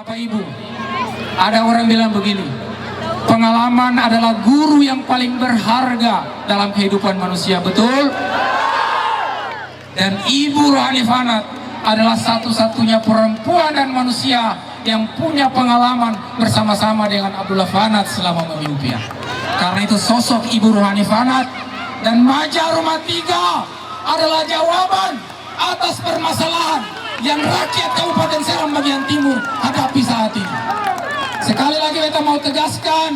Bapak Ibu, ada orang bilang begini, pengalaman adalah guru yang paling berharga dalam kehidupan manusia, betul? Dan Ibu Rohani Fanat adalah satu-satunya perempuan dan manusia yang punya pengalaman bersama-sama dengan Abdullah Fanat selama memimpin. Karena itu sosok Ibu Rohani Fanat dan Maja Rumah Tiga adalah jawaban atas permasalahan yang rakyat Kabupaten Seram bagian timur hadapi saat ini. Sekali lagi kita mau tegaskan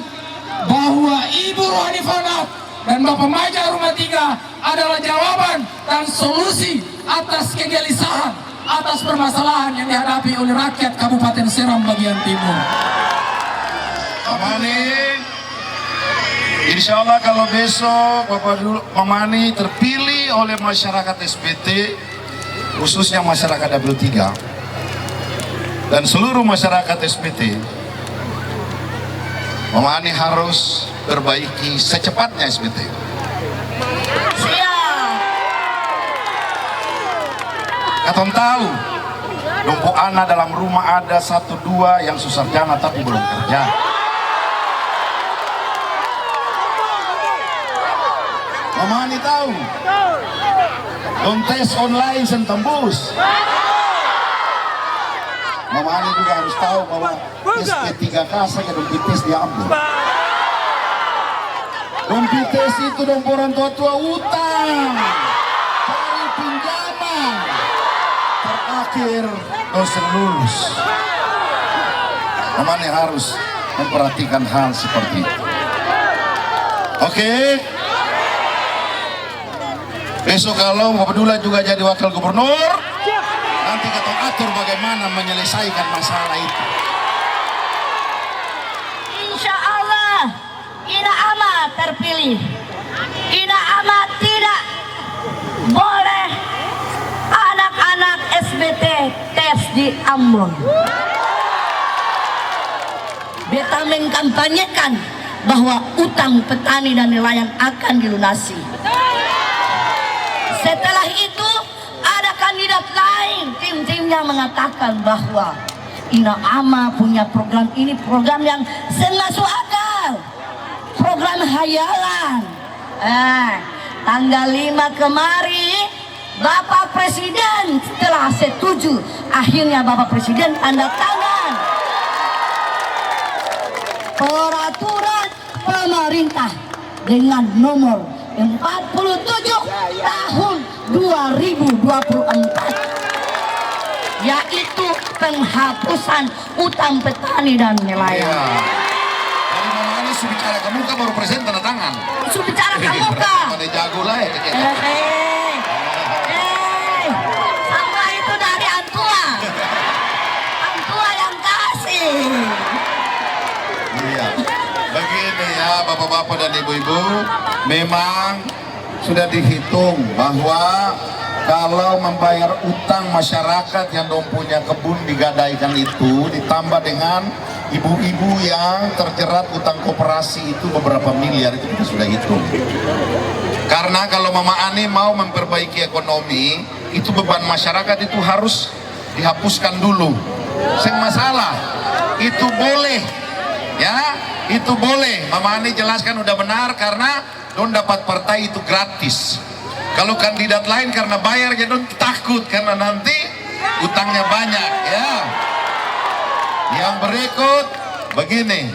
bahwa Ibu Rohani Fanat dan Bapak Maja Rumah Tiga adalah jawaban dan solusi atas kegelisahan, atas permasalahan yang dihadapi oleh rakyat Kabupaten Seram bagian timur. Mamani, insya Allah kalau besok Bapak Mamani terpilih oleh masyarakat SPT, khususnya masyarakat W3 dan seluruh masyarakat SPT, Mamani harus perbaiki secepatnya SPT. Katong tahu, numpuk anak dalam rumah ada 1-2 yang susah jana tapi belum kerja. Mamani tahu, tes online tembus. Mamani juga harus tahu bahwa SP3K saya tes diambil. Tes itu dong orang tua-tua utang, cari pinjaman, terakhir dosen lulus. Mamani harus memperhatikan hal seperti itu. Oke? Besok kalau Bapak Dula juga jadi wakil gubernur, nanti kita atur bagaimana menyelesaikan masalah itu. Insya Allah, Ina Ama terpilih. Ina Ama tidak boleh anak-anak SBT tes di Ambon. Beta mengkampanyekan bahwa utang petani dan nelayan akan dilunasi. Setelah itu ada kandidat lain, tim-timnya mengatakan bahwa Ina Ama punya program ini, program yang masuk akal, program hayalan. Tanggal 5 kemarin Bapak Presiden setelah setuju, akhirnya Bapak Presiden tanda tangan peraturan pemerintah dengan nomor 47 tahun 2024, yaitu penghapusan utang petani dan nelayan. Kalau Mamani sudah bicara ke muka baru presiden tanda tangan. Sudah bicara ke muka. Mana jago lah ya. Sama itu dari Antua. Antua yang kasih. Iya. Begini ya bapak-bapak dan ibu-ibu, memang sudah dihitung bahwa kalau membayar utang masyarakat yang dong punya kebun digadaikan itu ditambah dengan ibu-ibu yang terjerat utang koperasi itu beberapa miliar, itu kita sudah hitung. Karena kalau Mama Ani mau memperbaiki ekonomi, itu beban masyarakat itu harus dihapuskan dulu. Seng masalah, itu boleh, ya, itu boleh. Mama Ani jelaskan udah benar karena don dapat partai itu gratis. Kalau kandidat lain karena bayar jadi don takut karena nanti utangnya banyak, ya. Yang berikut begini,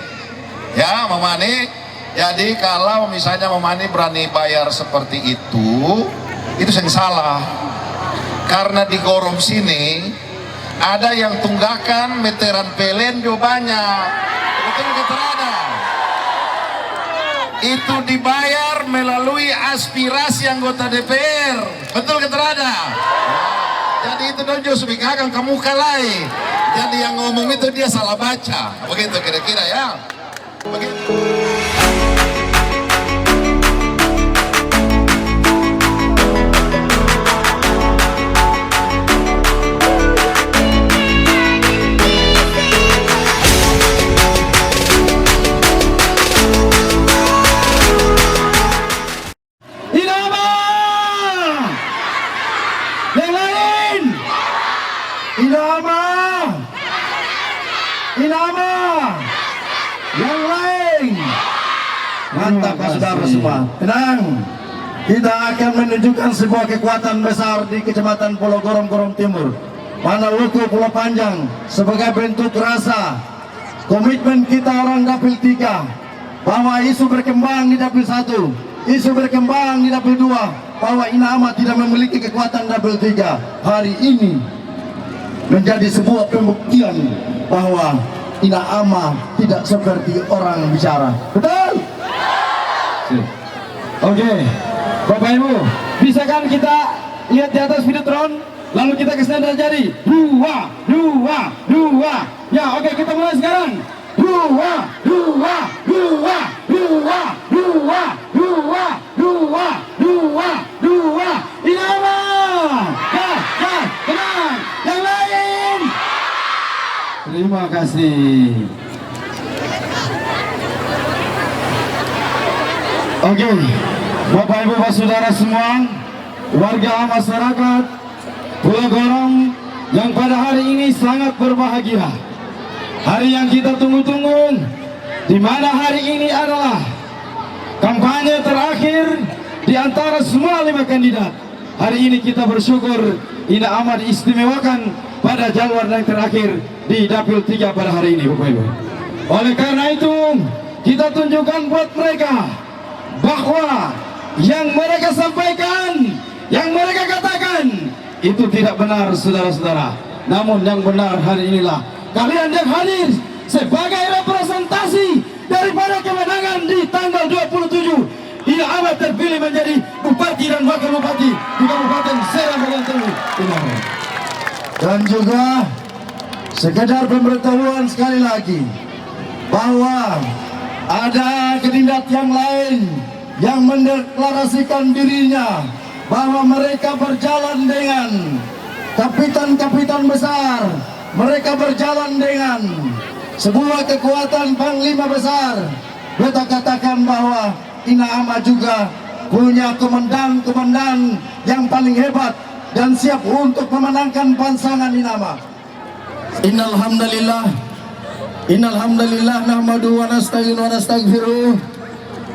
ya Mama Ani. Jadi kalau misalnya Mama Ani berani bayar seperti itu yang salah. Karena di Gorom sini ada yang tunggakan meteran pelen juga banyak. Betul keterada. Itu dibayar melalui aspirasi anggota DPR. Betul keterada. Jadi itu dong Josubi akan kamu kalai. Jadi yang ngomong itu dia salah baca. Begitu kira-kira ya. Begitu. Inama. Yang lain. Mantap saudara semua. Tenang. Kita akan menunjukkan sebuah kekuatan besar di Kecamatan Pulau Gorong Timur. Manaloku Pulau Panjang sebagai bentuk rasa komitmen kita orang Dapil 3 bahwa isu berkembang di Dapil 1, isu berkembang di Dapil 2 bahwa Inama tidak memiliki kekuatan Dapil 3. Hari ini menjadi sebuah pembuktian bahwa Inama tidak seperti orang bicara. Betul? Oke, Bapak Ibu, bisa kan kita lihat di atas videotron? Lalu kita ke standar jadi 2, 2, 2. Ya, oke, kita mulai sekarang. 2, 2, 2, 2, 2, 2. Inama. Ya, tenang. Yang lain. Terima kasih. Oke, Bapak Ibu Saudara semua, warga masyarakat Pulau Gorong yang pada hari ini sangat berbahagia. Hari yang kita tunggu-tunggu, di mana hari ini adalah kampanye terakhir di antara semua 5 kandidat. Hari ini kita bersyukur Inama diistimewakan pada jalur yang terakhir di Dapil 3 pada hari ini, Bapak Ibu. Oleh karena itu, kita tunjukkan buat mereka bahwa yang mereka sampaikan, yang mereka katakan itu tidak benar, saudara-saudara. Namun yang benar hari inilah kalian yang hadir sebagai representasi daripada kemenangan di tanggal 27. Inama terpilih menjadi bupati dan wakil bupati di Kabupaten Serang Bagian Timur. Dan juga sekedar pemberitahuan sekali lagi bahwa ada kandidat yang lain yang mendeklarasikan dirinya bahwa mereka berjalan dengan kapitan-kapitan besar, mereka berjalan dengan sebuah kekuatan panglima besar. Beta katakan bahwa Inama juga punya komandan-komandan yang paling hebat dan siap untuk memenangkan pasangan Inama. Innalhamdulillah nahmadu wa nasta'inu wa nastaghfiruh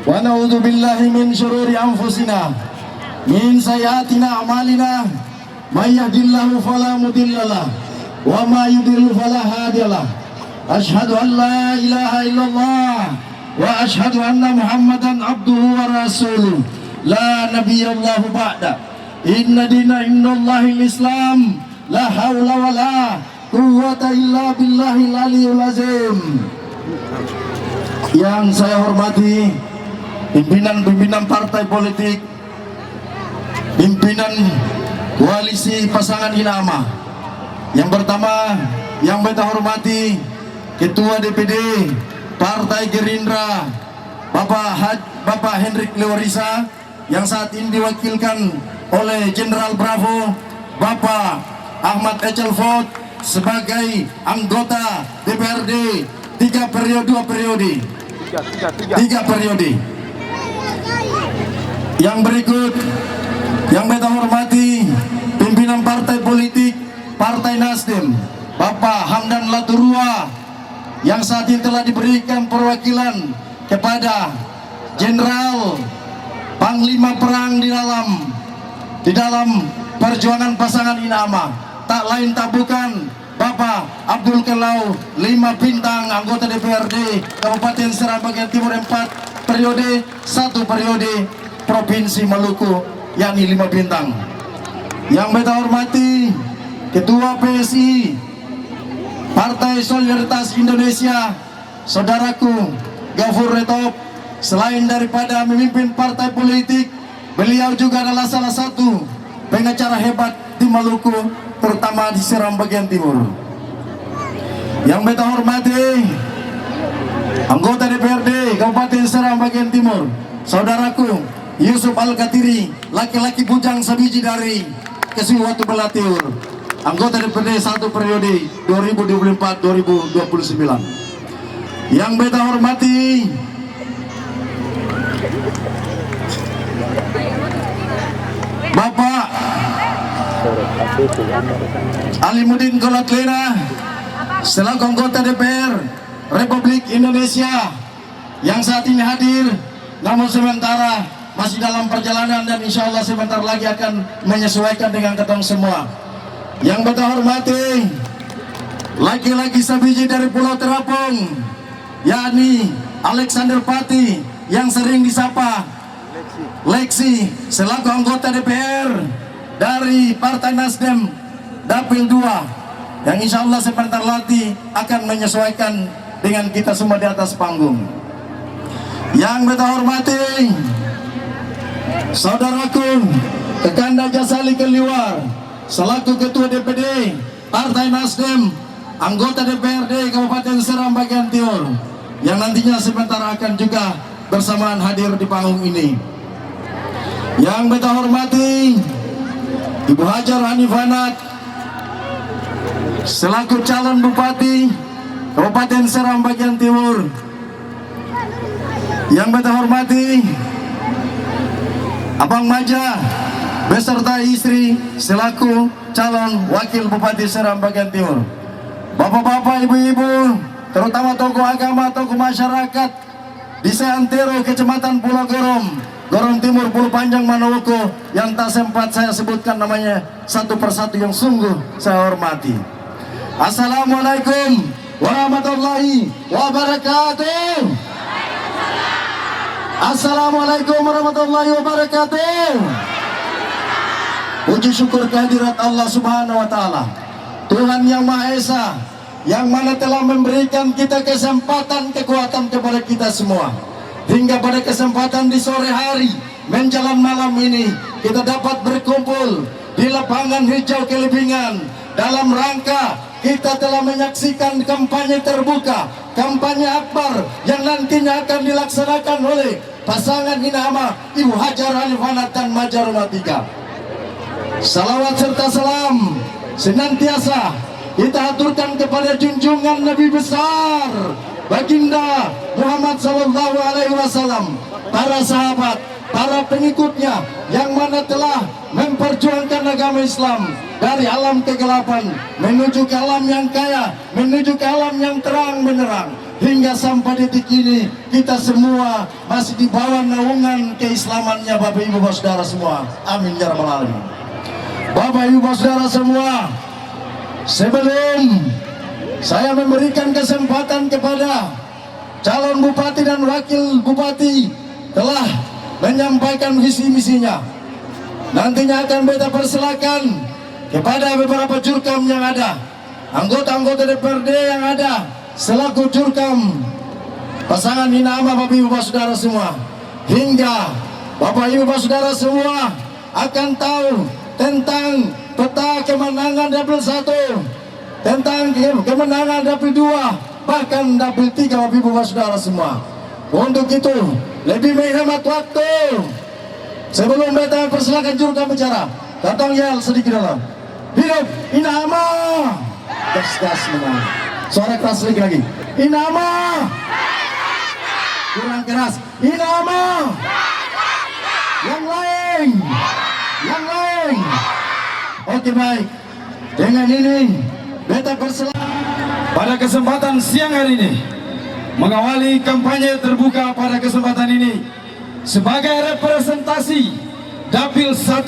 wa na'udzu billahi min syururi anfusina min sayyiatina a'malina may yahdihillahu fala mudhillalah wa may yudhlil fala hadiyalah. Asyhadu an la ilaha illallah wa asyhadu anna Muhammadan abduhu wa rasuluh la nabiyallahu ba'da. Inna dina indallahil Islam la haula wa la quwwata illa billahil aliyul azim. Yang saya hormati pimpinan-pimpinan partai politik, pimpinan koalisi pasangan Inama. Yang pertama yang beta hormati Ketua DPD Partai Gerindra Bapak Hendrik Lewarisa yang saat ini diwakilkan oleh Jenderal Bravo Bapak Ahmad Ecelford sebagai anggota DPRD 3 periode. Yang berikut yang beta hormati pimpinan partai politik Partai Nasdem Bapak Hamdan Laturua yang saat ini telah diberikan perwakilan kepada Jenderal Panglima Perang di dalam perjuangan pasangan Inama, tak lain tak bukan Bapak Abdul Kelau 5 bintang anggota DPRD Kabupaten Serang Bagian Timur 4 periode, 1 periode Provinsi Maluku yakni 5 bintang. Yang beta hormati Ketua PSI Partai Solidaritas Indonesia saudaraku Gafur Retop. Selain daripada memimpin partai politik, beliau juga adalah salah satu pengacara hebat di Maluku, terutama di Serang Bagian Timur. Yang beta hormati anggota DPRD Kabupaten Serang Bagian Timur saudaraku Yusuf Al-Katiri, laki-laki bujang sabiji dari Kesuwatu Belatir, anggota DPRD 1 periode 2024-2029. Yang beta hormati Bapak Alimuddin Golatlena, selaku anggota DPR Republik Indonesia yang saat ini hadir, namun sementara masih dalam perjalanan dan insya Allah sebentar lagi akan menyesuaikan dengan ketong semua. Yang beta hormati laki-laki sebiji dari Pulau Terapung, yakni Alexander Pati yang sering disapa Lexi, selaku anggota DPR dari Partai Nasdem Dapil 2, yang insya Allah sebentar lagi akan menyesuaikan dengan kita semua di atas panggung. Yang beta hormati saudaraku Kekanda Jasali Keliwar, selaku Ketua DPD Partai Nasdem, anggota DPRD Kabupaten Seram bagian Timur, yang nantinya sebentar akan juga bersamaan hadir di panggung ini. Yang beta hormati Ibu Hajar Hanifanat, selaku calon Bupati Kabupaten Seram bagian Timur. Yang beta hormati Abang Maja beserta istri selaku calon Wakil Bupati Seram bagian Timur. Bapak-bapak, ibu-ibu, terutama tokoh agama, tokoh masyarakat di seantero Kecamatan Pulau Gorong Timur, Pulau Panjang, Manowoko, yang tak sempat saya sebutkan namanya satu persatu yang sungguh saya hormati. Assalamualaikum warahmatullahi wabarakatuh. Assalamualaikum warahmatullahi wabarakatuh. Puji syukur kehadirat Allah Subhanahu wa Ta'ala, Tuhan yang Maha Esa, yang mana telah memberikan kita kesempatan, kekuatan kepada kita semua, hingga pada kesempatan di sore hari menjelang malam ini kita dapat berkumpul di lapangan hijau Kelibingan dalam rangka kita telah menyaksikan kampanye terbuka, kampanye akbar yang nantinya akan dilaksanakan oleh pasangan Inama Ibu Hajar Hanifanat dan Maja Rumah 3. Salawat serta salam senantiasa kita aturkan kepada junjungan Nabi besar Baginda Muhammad Sallallahu Alaihi Wasallam, para sahabat, para pengikutnya yang mana telah memperjuangkan agama Islam dari alam kegelapan menuju ke alam yang kaya, menuju ke alam yang terang benderang, hingga sampai detik ini kita semua masih di bawah naungan keislamannya Bapak Ibu Saudara semua. Amin ya rabbal alamin. Bapak Ibu Saudara semua, sebelum saya memberikan kesempatan kepada calon bupati dan wakil bupati telah menyampaikan visi misinya, nantinya akan beta persilakan kepada beberapa jurkam yang ada, anggota-anggota DPRD yang ada selaku jurkam pasangan Inama Bapak Ibu Saudara semua, hingga Bapak Ibu Saudara semua akan tahu tentang peta kemenangan Dapil 1, tentang kemenangan Dapil 2, bahkan Dapil 3 Bapak Ibu Saudara semua. Untuk itu lebih menghemat waktu, sebelum beta persilakan jurkam bicara, datang yel sedikit dalam. Hidup Inama. Gas menang. Suara keras lagi. Inama. Kurang keras. Inama. Yang lain. Oke, baik. Dengan ini beta persilakan pada kesempatan siang hari ini mengawali kampanye terbuka pada kesempatan ini sebagai representasi Dapil 1.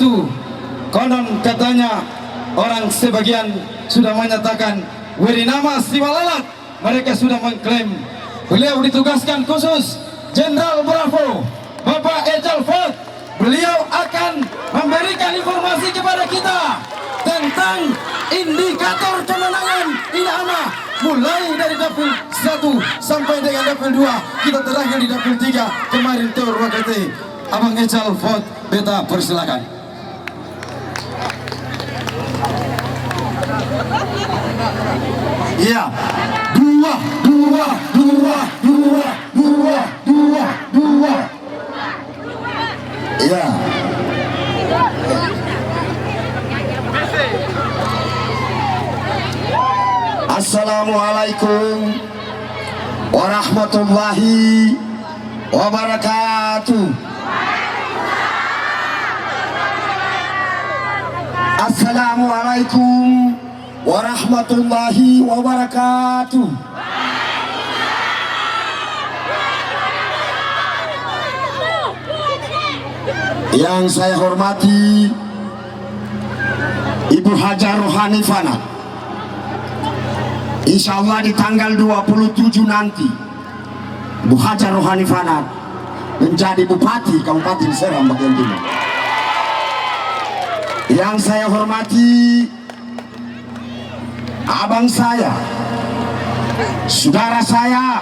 Konon katanya orang sebagian sudah menyatakan Wirinama Siwalalat, mereka sudah mengklaim beliau ditugaskan khusus Jenderal Bravo Bapak Ejal Ford. Beliau akan memberikan informasi kepada kita tentang indikator kemenangan Inama mulai dari Dapil 1 sampai dengan Dapil 2. Kita terakhir di Dapil 3 kemarin Tor Wakete. Abang Ejal Ford, beta persilakan. Iya, dua. Iya. Assalamualaikum warahmatullahi wabarakatuh. Assalamualaikum warahmatullahi wabarakatuh. Yang saya hormati Ibu Hajar Rohani Fanat, insya Allah di tanggal 27 nanti Ibu Hajar Rohani Fanat menjadi Bupati Kabupaten Seram bagian timur. Yang saya hormati abang saya, saudara saya,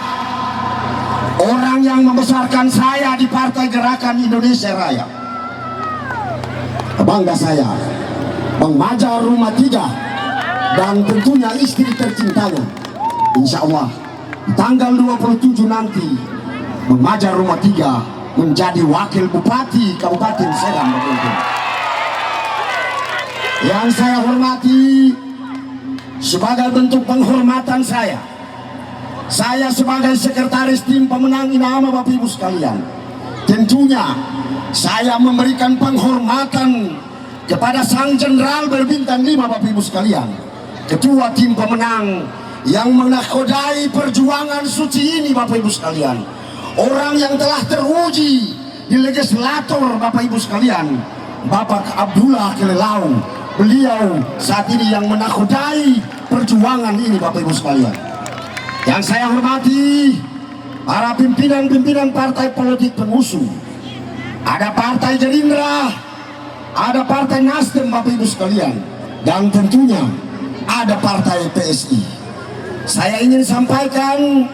orang yang membesarkan saya di Partai Gerakan Indonesia Raya, bangga saya, Bang Majar Rumah Tiga, dan tentunya istri tercintanya. Insya Allah tanggal 27 nanti Bang Majar Rumah Tiga menjadi Wakil Bupati Kabupaten Seram bagian timur. Yang saya hormati, sebagai bentuk penghormatan saya sebagai sekretaris tim pemenang Inama Bapak Ibu sekalian, tentunya saya memberikan penghormatan kepada Sang Jenderal berbintang 5 Bapak Ibu sekalian, Ketua tim pemenang yang menakodai perjuangan suci ini Bapak Ibu sekalian, orang yang telah teruji di legislator Bapak Ibu sekalian, Bapak Abdullah Kelelau. Beliau saat ini yang menakodai perjuangan ini Bapak Ibu sekalian. Yang saya hormati para pimpinan-pimpinan partai politik pengusung. Ada Partai Gerindra, ada Partai Nasdem Bapak Ibu sekalian, dan tentunya ada Partai PSI. Saya ingin sampaikan,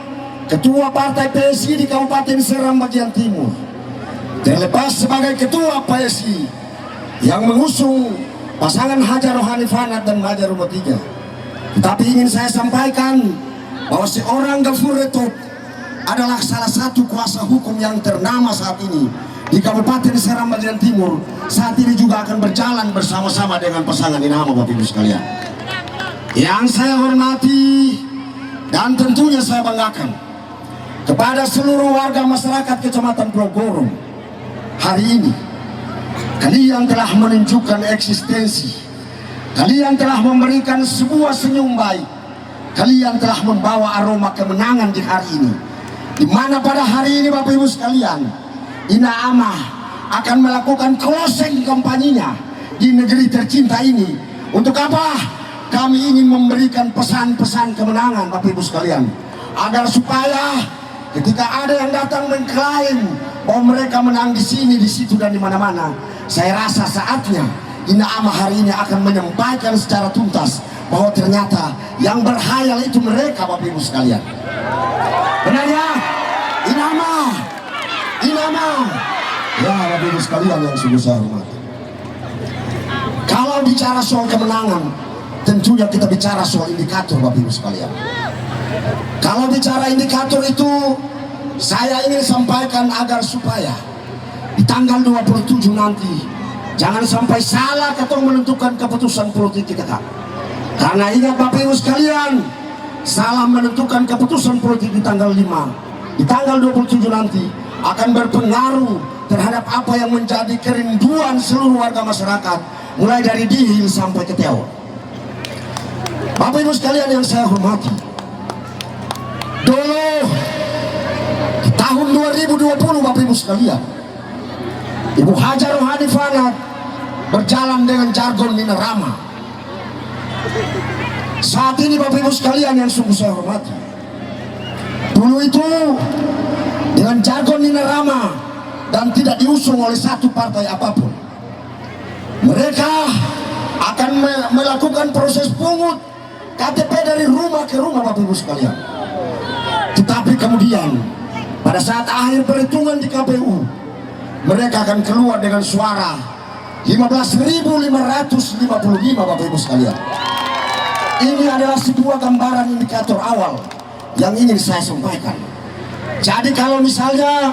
Ketua Partai PSI di Kabupaten Seram bagian timur, terlepas sebagai Ketua PSI yang mengusung pasangan Hajar Rohani Fanat dan Majar Rumah Tiga, tetapi ingin saya sampaikan bahwa seorang Gafur Retop adalah salah satu kuasa hukum yang ternama saat ini di Kabupaten Seram bagian timur. Saat ini juga akan berjalan bersama-sama dengan pasangan Inama Bapak Ibu sekalian. Yang saya hormati dan tentunya saya banggakan kepada seluruh warga masyarakat Kecamatan Pulau Gorong, hari ini kalian telah menunjukkan eksistensi, kalian telah memberikan sebuah senyum baik, kalian telah membawa aroma kemenangan di hari ini, di mana pada hari ini Bapak Ibu sekalian, Ina Amah akan melakukan closing kampanyenya di negeri tercinta ini. Untuk apa? Kami ingin memberikan pesan-pesan kemenangan Bapak Ibu sekalian, agar supaya ketika ada yang datang mengklaim bahwa mereka menang di sini, di situ, dan di mana-mana, saya rasa saatnya Ina Amah hari ini akan menyampaikan secara tuntas bahwa ternyata yang berhayal itu mereka Bapak Ibu sekalian. Benar ya? Ina Amah, Ina Amah. Ya Bapak Ibu sekalian yang sungguh saya hormati. Kalau bicara soal kemenangan, tentunya kita bicara soal indikator Bapak Ibu sekalian. Kalau bicara indikator itu, saya ingin sampaikan agar supaya di tanggal 27 nanti jangan sampai salah kita menentukan keputusan politik kita. Karena ingat Bapak Ibu sekalian, salah menentukan keputusan politik di tanggal 5, di tanggal 27 nanti akan berpengaruh terhadap apa yang menjadi kerinduan seluruh warga masyarakat, mulai dari Dihil sampai ke Teo. Bapak Ibu sekalian yang saya hormati, dulu di tahun 2020 Bapak Ibu sekalian, Ibu Hajar Rohani Fanat berjalan dengan jargon Nina Rama. Saat ini Bapak Ibu sekalian yang sungguh saya hormati, dulu itu dengan jargon Nina Rama dan tidak diusung oleh satu partai apapun, mereka akan melakukan proses pungut KTP dari rumah ke rumah Bapak Ibu sekalian. Tetapi kemudian pada saat akhir perhitungan di KPU, mereka akan keluar dengan suara 15.555 Bapak Ibu sekalian. Ini adalah sebuah gambaran indikator awal yang ingin saya sampaikan. Jadi kalau misalnya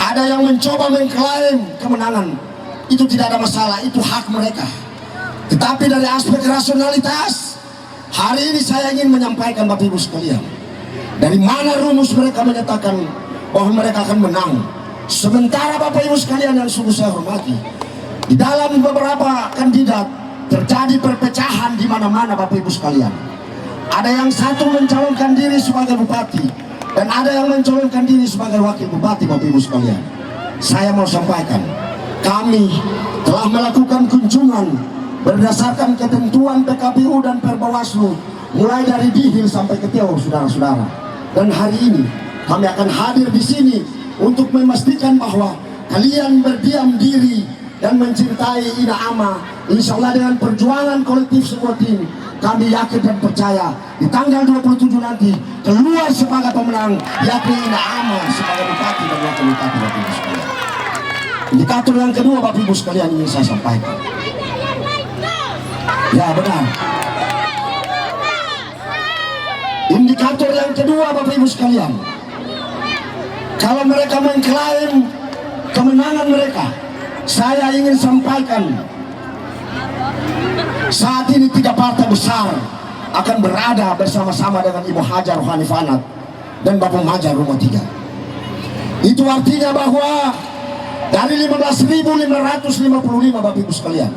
ada yang mencoba mengklaim kemenangan, itu tidak ada masalah, itu hak mereka. Tetapi dari aspek rasionalitas, hari ini saya ingin menyampaikan Bapak Ibu sekalian, dari mana rumus mereka menyatakan bahwa mereka akan menang. Sementara Bapak Ibu sekalian yang sungguh saya hormati, di dalam beberapa kandidat terjadi perpecahan di mana-mana Bapak Ibu sekalian. Ada yang satu mencalonkan diri sebagai bupati dan ada yang mencalonkan diri sebagai wakil bupati Bapak Ibu sekalian. Saya mau sampaikan, kami telah melakukan kunjungan berdasarkan ketentuan PKPU dan Perbawaslu mulai dari Dihil sampai ke Tiau, saudara-saudara. Dan hari ini kami akan hadir di sini untuk memastikan bahwa kalian berdiam diri dan mencintai Ina Ama. Insya Allah dengan perjuangan kolektif semua tim, kami yakin dan percaya di tanggal 27 nanti keluar sebagai pemenang, yakni Ina Ama sebagai bupati dan wakil bupati Bapak Ibu sekalian. Indikator yang kedua Bapak Ibu sekalian ingin saya sampaikan. Ya benar. Indikator yang kedua Bapak Ibu sekalian, kalau mereka mengklaim kemenangan mereka, saya ingin sampaikan saat ini 3 partai besar akan berada bersama-sama dengan Ibu Hajar Rohani Fanat dan Bapak Majar Rumah 3. Itu artinya bahwa dari 15.555 Bapak Ibu sekalian,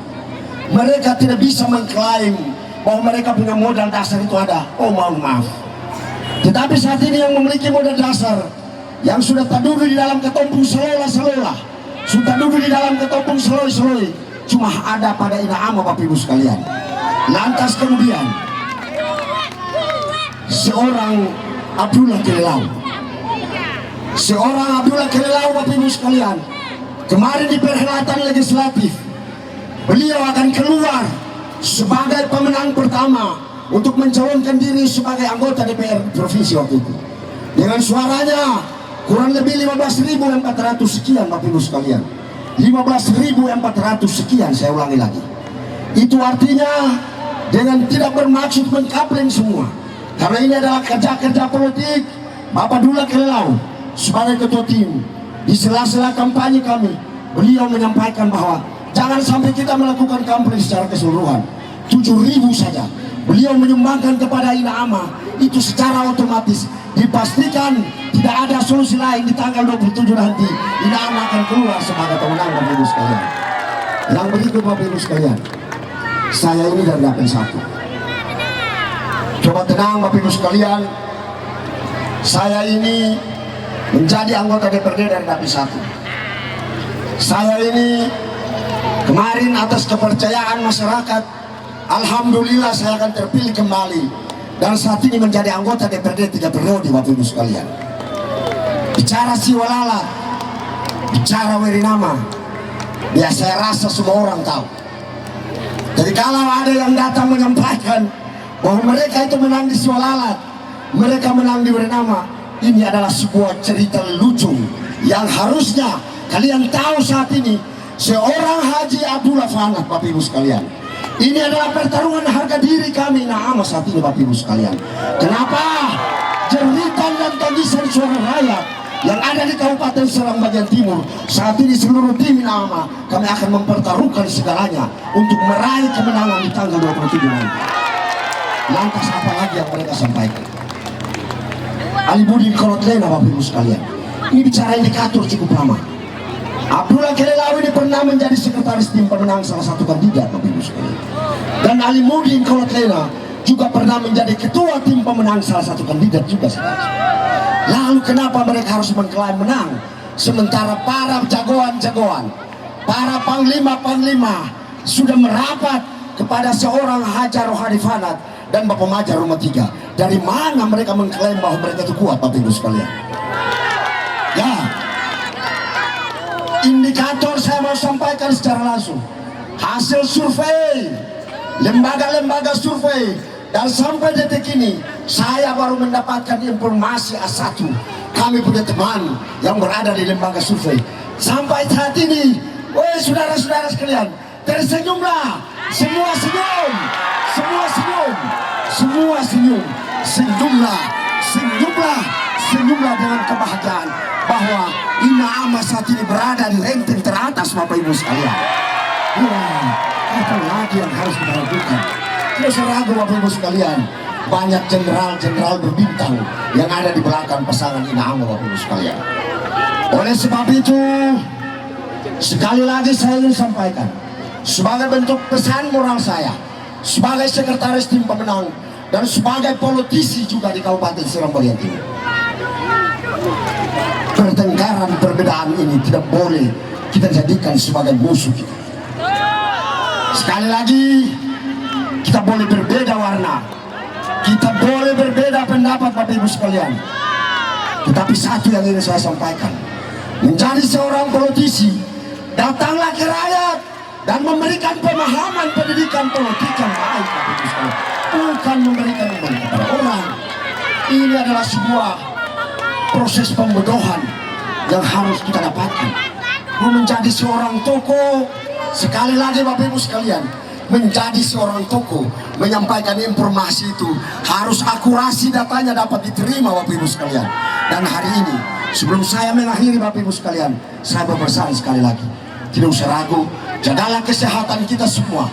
mereka tidak bisa mengklaim bahwa mereka punya modal dasar itu ada. Oh mohon maaf. Tetapi saat ini yang memiliki modal dasar, yang sudah duduk di dalam ketompung selola-selola, sudah duduk di dalam ketompung seloi-seloi, cuma ada pada Ina Ama Bapak Ibu sekalian. Lantas kemudian seorang Abdullah Kelelau, Bapak Ibu sekalian, kemarin di perhelatan legislatif beliau akan keluar sebagai pemenang pertama untuk mencalonkan diri sebagai anggota DPR provinsi waktu itu dengan suaranya kurang lebih 15.400 sekian Bapak Ibu sekalian. 15.400 sekian, saya ulangi lagi. Itu artinya dengan tidak bermaksud mengkapleng semua, karena ini adalah kerja-kerja politik Bapak Abdullah Kelelau sebagai ketua tim. Di sela-sela kampanye kami, beliau menyampaikan bahwa jangan sampai kita melakukan kampanye secara keseluruhan. 7.000 saja beliau menyumbangkan kepada Ina Ama, itu secara otomatis dipastikan tidak ada solusi lain. Di tanggal 27 nanti Ina Ama akan keluar sebagai pemenang Bapak Ibu sekalian. Yang berikut Bapak Ibu sekalian, saya ini dari Dapil 1. Coba tenang Bapak Ibu sekalian, saya ini menjadi anggota DPRD dari Dapil 1. Saya ini kemarin atas kepercayaan masyarakat, alhamdulillah saya akan terpilih kembali dan saat ini menjadi anggota DPRD 3 periode Bapak Ibu sekalian. Bicara Siwalala, bicara Wirinama, ya saya rasa semua orang tahu. Jadi kalau ada yang datang menyampaikan bahwa mereka itu menang di Siwalala, mereka menang di Wirinama, ini adalah sebuah cerita lucu yang harusnya kalian tahu. Saat ini seorang Haji Abdullah Fanat Bapak Ibu sekalian, ini adalah pertarungan harga diri kami Ina Ama saat ini Bapak Ibu sekalian. Kenapa? Jeritan dan tangisan suara rakyat yang ada di Kabupaten Serang bagian timur saat ini, seluruh tim Ina Ama kami akan mempertaruhkan segalanya untuk meraih kemenangan di tanggal 27 nanti. Lantas apa lagi yang mereka sampaikan? Alibudin Korotlena Bapak Ibu sekalian, ini bicara indikator cukup lama. Abdullah Kelelau ini pernah menjadi sekretaris tim pemenang salah satu kandidat Bapak Ibu sekalian. Dan Alibudin Korotlena juga pernah menjadi ketua tim pemenang salah satu kandidat juga. Lalu kenapa mereka harus mengklaim menang, sementara para jagoan-jagoan, para panglima-panglima sudah merapat kepada seorang Hajar Rohani Fanat dan Bapak Majar Rumah 3. Dari mana mereka mengklaim bahwa mereka itu kuat Bapak Ibu sekalian? Ya, indikator saya mau sampaikan secara langsung. Hasil survei, lembaga-lembaga survei, dan sampai detik ini saya baru mendapatkan informasi A1. Kami punya teman yang berada di lembaga survei. Sampai saat ini, woi saudara-saudara sekalian, tersenyumlah, semua senyum, semua senyum, semua senyum, senyumlah dengan kebahagiaan bahwa Ina Ama saat ini berada di ranking teratas Bapak Ibu sekalian. Wah, apa lagi yang harus kita lakukan? Tidak usah ragu Bapak Ibu sekalian, banyak jenderal-jenderal berbintang yang ada di belakang pasangan Ina Ama Bapak Ibu sekalian. Oleh sebab itu, sekali lagi saya ingin sampaikan, sebagai bentuk pesan moral saya sebagai sekretaris tim pemenang dan sebagai politisi juga di Kabupaten Seram bagian timur. Pertengkaran perbedaan ini tidak boleh kita jadikan sebagai musuh kita. Sekali lagi, kita boleh berbeda warna, kita boleh berbeda pendapat Bapak Ibu sekalian, tetapi satu yang ingin saya sampaikan, menjadi seorang politisi, datanglah ke rakyat dan memberikan pemahaman pendidikan politik yang baik Bapak Ibu sekalian, bukan memberikan beban kepada orang. Ini adalah sebuah proses pembodohan yang harus kita dapatkan. Menjadi seorang tokoh, sekali lagi Bapak Ibu sekalian, menjadi seorang tokoh, menyampaikan informasi itu harus akurasi, datanya dapat diterima Bapak Ibu sekalian. Dan hari ini, sebelum saya mengakhiri Bapak Ibu sekalian, saya berpesan sekali lagi, tidak usah ragu, jagalah kesehatan kita semua,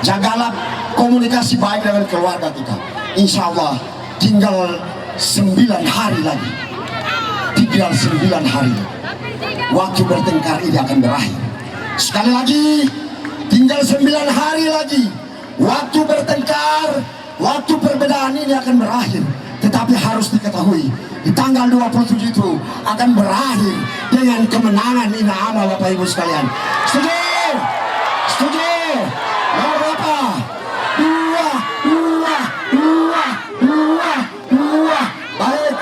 jagalah komunikasi baik dengan keluarga kita. Insya Allah tinggal 9 hari lagi, tinggal 9 hari waktu bertengkar ini akan berakhir. Sekali lagi, tinggal 9 hari lagi waktu bertengkar, waktu perbedaan ini akan berakhir. Tetapi harus diketahui, di tanggal 27 itu akan berakhir dengan kemenangan Ina'ama Bapak Ibu sekalian. Setuju? Setuju? Nomor berapa? 2. Baik,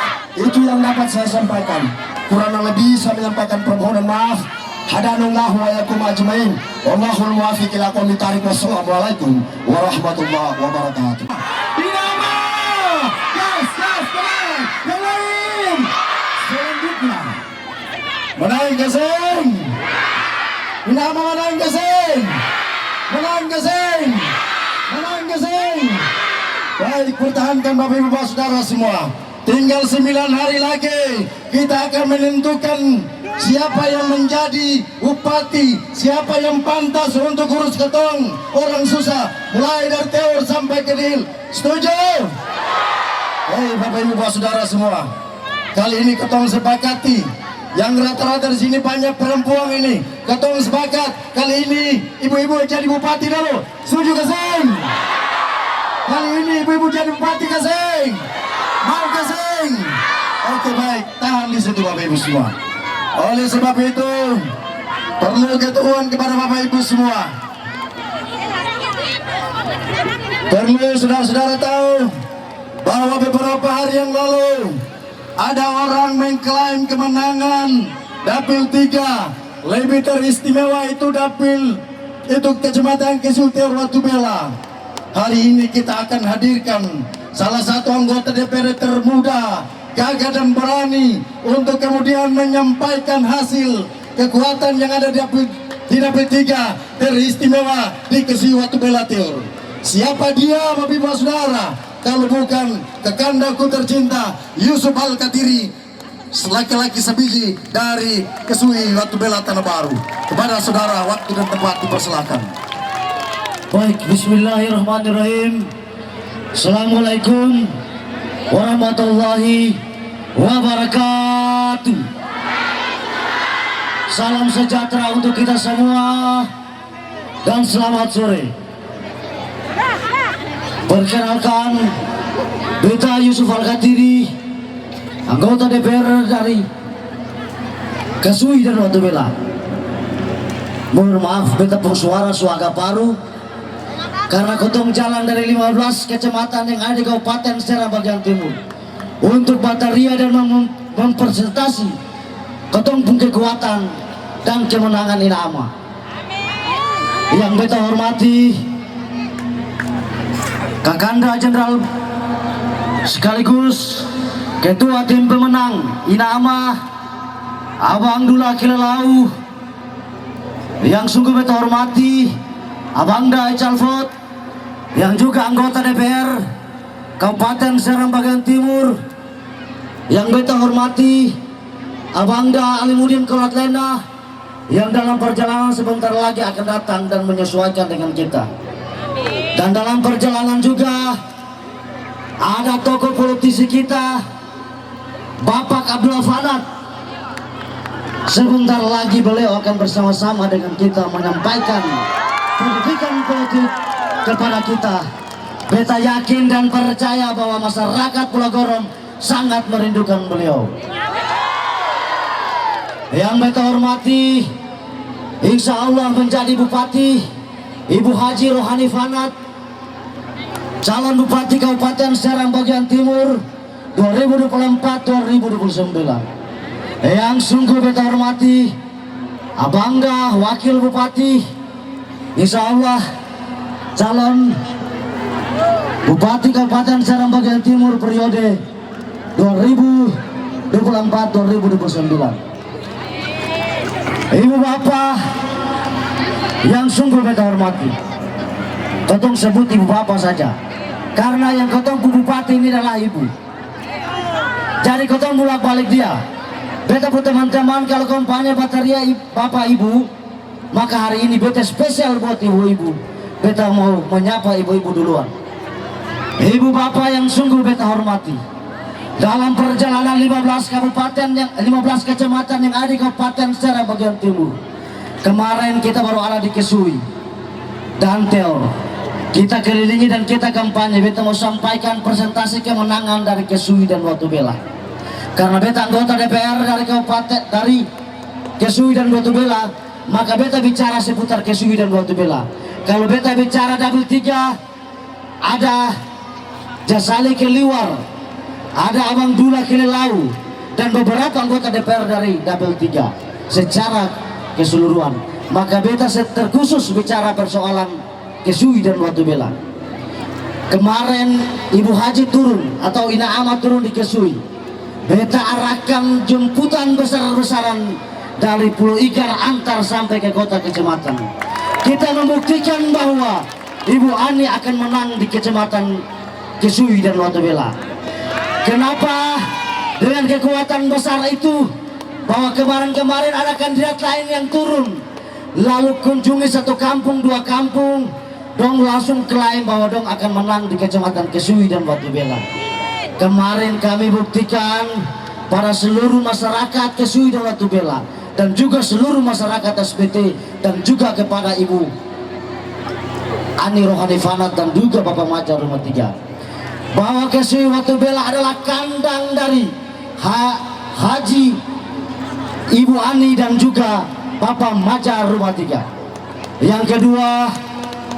itu yang dapat saya sampaikan. Kurang lebih saya menyampaikan permohonan maaf. Hadanallahu wa yakum ajmain. Wallahul muwaffiq ila aqwamit thariq. Wassalamualaikum warahmatullahi wabarakatuh. Ina'ama! Yes, teman. Yang lain. Selanjutnya. Menang Gasing. Ina'ama menang Gasing. Menang Gasing. Menang Gasing. Baik, pertahankan Bapak Ibu Saudara semua. Tinggal 9 hari lagi kita akan menentukan siapa yang menjadi bupati, siapa yang pantas untuk urus ketong orang susah, mulai dari Teur sampai ke Dil. Setuju? Hei Bapak Ibu Saudara semua, kali ini ketong sepakati yang rata-rata di sini banyak perempuan ini. Ketong sepakat kali ini ibu-ibu jadi bupati dulu. Setuju Gasing? Kali ini ibu-ibu jadi bupati Gasing. Mau Gasing? Oke baik, tahan di situ Bapak Ibu semua. Oleh sebab itu perlu ketuaan kepada Bapak Ibu semua. Perlu saudara-saudara tahu bahwa beberapa hari yang lalu ada orang mengklaim kemenangan Dapil 3. Lebih teristimewa itu Dapil itu Kecamatan Kesultir Watu Bela. Hari ini kita akan hadirkan salah satu anggota DPR termuda, gagah dan berani untuk kemudian menyampaikan hasil kekuatan yang ada di Dapil 3 teristimewa di Kesui Watu Bela Tir. Siapa dia Bapak Ibu Saudara? Kalau bukan kekandaku tercinta Yusuf Al-Katiri, laki-laki sebiji dari Kesui Watu Bela Tanah Baru. Kepada saudara waktu dan tempat dipersilakan. Baik, bismillahirrahmanirrahim. Assalamualaikum warahmatullahi wabarakatuh. Salam sejahtera untuk kita semua dan selamat sore. Perkenalkan, beta Yusuf Al-Katiri, anggota DPR dari Kesui dan Watu Bela. Mohon maaf, beta suara agak paru karena ketong jalan dari 15 kecamatan yang ada di Kabupaten Seram bagian timur untuk bataria dan mempresentasi ketong pun kekuatan dan kemenangan Ina'ama. Yang beta hormati Kakanda Jenderal sekaligus Ketua Tim Pemenang Ina'ama Abang Dula Kilalau, yang sungguh beta hormati Abangda Ecalfot, yang juga anggota DPR Kabupaten Seram bagian timur, yang beta hormati Abangda Alimudin Kaulat Lena, yang dalam perjalanan sebentar lagi akan datang dan menyesuaikan dengan kita. Dan dalam perjalanan juga ada tokoh politisi kita Bapak Abdullah Fanat. Sebentar lagi beliau akan bersama-sama dengan kita menyampaikan pendidikan politik kepada kita. Beta yakin dan percaya bahwa masyarakat Pulau Gorom sangat merindukan beliau. Yang beta hormati, insya Allah menjadi Bupati Ibu Haji Rohani Fanat, calon Bupati Kabupaten Serang bagian Timur 2024-2029. Yang sungguh beta hormati, Abangga Wakil Bupati, insya Allah calon Bupati Kabupaten Serang bagian Timur periode 2024-2029. Ibu bapak yang sungguh beta hormati, ketong sebut ibu bapak saja, karena yang ketong bupati ini adalah ibu. Jadi ketong bolak balik dia. Beta pun teman-teman, kalau kampanye bateria bapak ibu, maka hari ini beta spesial buat ibu-ibu. Beta mau menyapa ibu-ibu duluan. Ibu bapak yang sungguh beta hormati, dalam perjalanan 15 kecamatan yang ada di Kabupaten Serang bagian Timur. Kemarin kita baru ada di Kesui dan Teor. Kita kelilingi dan kita kampanye. Beta mau sampaikan presentasi kemenangan dari Kesui dan Watu Bela. Karena beta anggota DPR dari Kabupaten dari Kesui dan Watu Bela, maka beta bicara seputar Kesui dan Watu Bela. Kalau beta bicara Double 3, ada Jasali Keliwar, ada Abang Dula Kilelau, dan beberapa anggota DPR dari Double 3 secara keseluruhan. Maka beta terkhusus bicara persoalan Kesui dan Watu Bela. Kemarin Ibu Haji turun atau Ina Ama turun di Kesui. Beta arahkan jemputan besar-besaran dari Pulau Igar antar sampai ke kota kecamatan. Kita membuktikan bahwa Ibu Ani akan menang di kecamatan Kesui dan Watu Bela. Kenapa? Dengan kekuatan besar itu, bahwa kemarin-kemarin ada kandidat lain yang turun, lalu kunjungi satu kampung, dua kampung, dong langsung klaim bahwa dong akan menang di kecamatan Kesui dan Watu Bela. Kemarin kami buktikan pada seluruh masyarakat Kesui dan Watu Bela, dan juga seluruh masyarakat SPT, dan juga kepada Ibu Ani Rohani Fanat dan juga Bapak Maja Rumah 3, bahwa Kesui Watu Bela adalah kandang dari Haji Ibu Ani dan juga Bapak Maja Rumah 3. Yang kedua,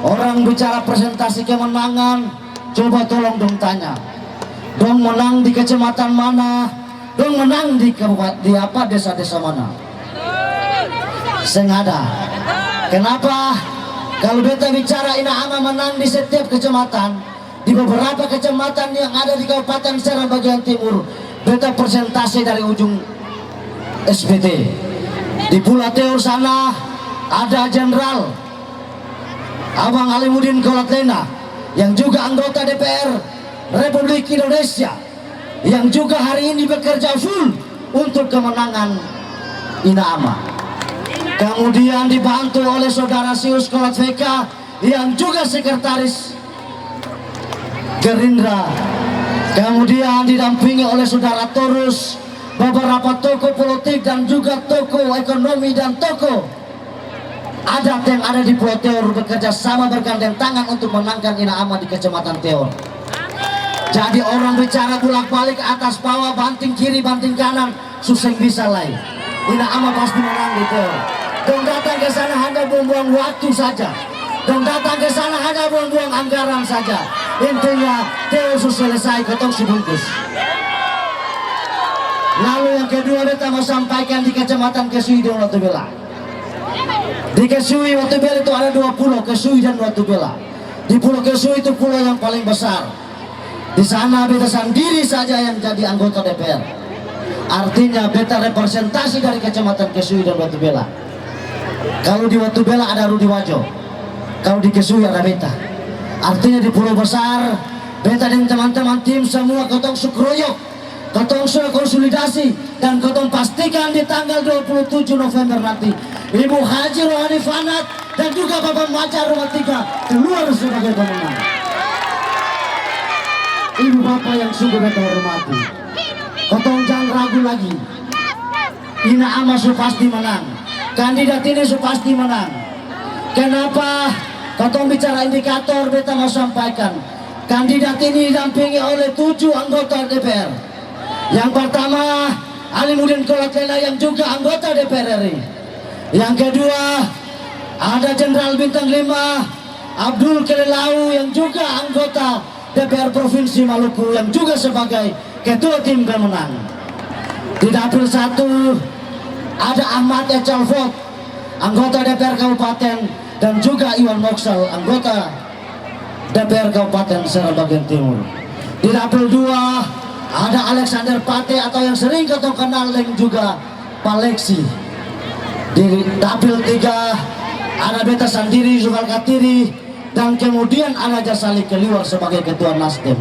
orang bicara presentasi kemenangan, coba tolong dong tanya, dong menang di kecamatan mana, dong menang di apa desa-desa mana? Sengaja. Kenapa? Kalau beta bicara Ina Ama menang di setiap kecamatan, di beberapa kecamatan yang ada di Kabupaten Serang bagian Timur, beta presentasi dari ujung SPT. Di Pulau Teor sana ada Jenderal Abang Alimuddin Kolatlena, yang juga anggota DPR Republik Indonesia, yang juga hari ini bekerja full untuk kemenangan Ina Ama. Kemudian dibantu oleh saudara Sius Kolatveka, yang juga sekretaris Gerindra. Kemudian didampingi oleh saudara Torus, beberapa tokoh politik dan juga tokoh ekonomi dan tokoh adat yang ada di Pulau Teor bekerja sama bergandeng tangan untuk menangkan Ina Ama di kecamatan Teor. Jadi orang bicara bolak-balik atas bawah, banting kiri banting kanan, susah bisa lain. Ina Ama pasti menang di Teor. Dong datang ke sana hanya buang-buang waktu saja. Dong datang ke sana hanya buang-buang anggaran saja. Intinya Teor selesai, ketong sebungkus. Lalu yang kedua beta mau sampaikan di kecamatan Kesui dan Watu Bela. Di Kesui Watu Bela itu ada dua pulau, Kesui dan Watu Bela. Di Pulau Kesui itu pulau yang paling besar. Di sana beta sendiri saja yang jadi anggota DPR. Artinya beta representasi dari kecamatan Kesui dan Watu Bela. Kalau di Watu Bela ada Rudi Wajo, kalau di Kesui ada beta. Artinya di pulau besar, beta dan teman-teman tim semua ketong sukroyok, ketong sudah konsolidasi, dan ketong pastikan di tanggal 27 November nanti Ibu Haji Rohani Fanat dan juga Bapak Maja Rumah 3 keluar sebagai pemenang. Ibu bapak yang sungguh beta hormati, ketong jangan ragu lagi. Ina Ama su pasti menang, kandidat ini su pasti menang. Kenapa? Kotong bicara indikator, beta mau sampaikan. Kandidat ini didampingi oleh 7 anggota DPR. Yang pertama, Alimuddin Kolaklela yang juga anggota DPR RI. Yang kedua, ada Jenderal Bintang 5 Abdul Kelelau yang juga anggota DPR Provinsi Maluku yang juga sebagai ketua tim pemenang. Di dapil 1 ada Ahmad Ecalfot, anggota DPR Kabupaten, dan juga Iwan Moksal, anggota DPR Kabupaten Serang bagian Timur. Di dapil 2 ada Alexander Pate atau yang sering kita kenal yang juga Paleksi. Di dapil 3 ada Beta Sandiri, Zulkifli Katiri, dan kemudian ada Jasali keluar sebagai ketua Nasdem.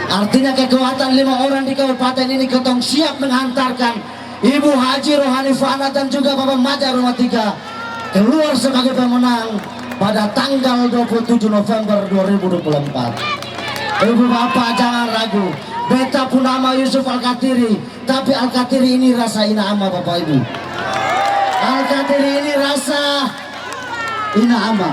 Artinya kekuatan 5 orang di kabupaten ini ketong siap menghantarkan Ibu Haji Rohani Fana dan juga Bapak Maja Rumah 3 keluar sebagai pemenang pada tanggal 27 November 2024. Ibu Bapak jangan ragu, beta pun nama Yusuf Al-Katiri, tapi Al-Katiri ini rasa ina ama Bapak Ibu. Al-Katiri ini rasa ina ama.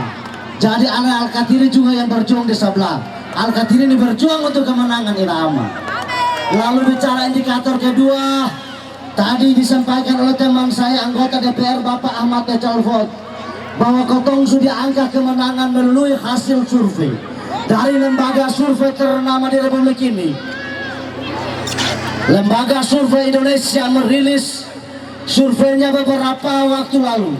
Jadi anak Al-Katiri juga yang berjuang di sebelah. Al-Katiri ini berjuang untuk kemenangan ina ama. Lalu bicara indikator kedua, tadi disampaikan oleh teman saya anggota DPR Bapak Ahmad Ecalfot bahwa kotong sudah angka kemenangan melalui hasil survei dari lembaga survei ternama di Republik ini. Lembaga Survei Indonesia merilis surveinya beberapa waktu lalu.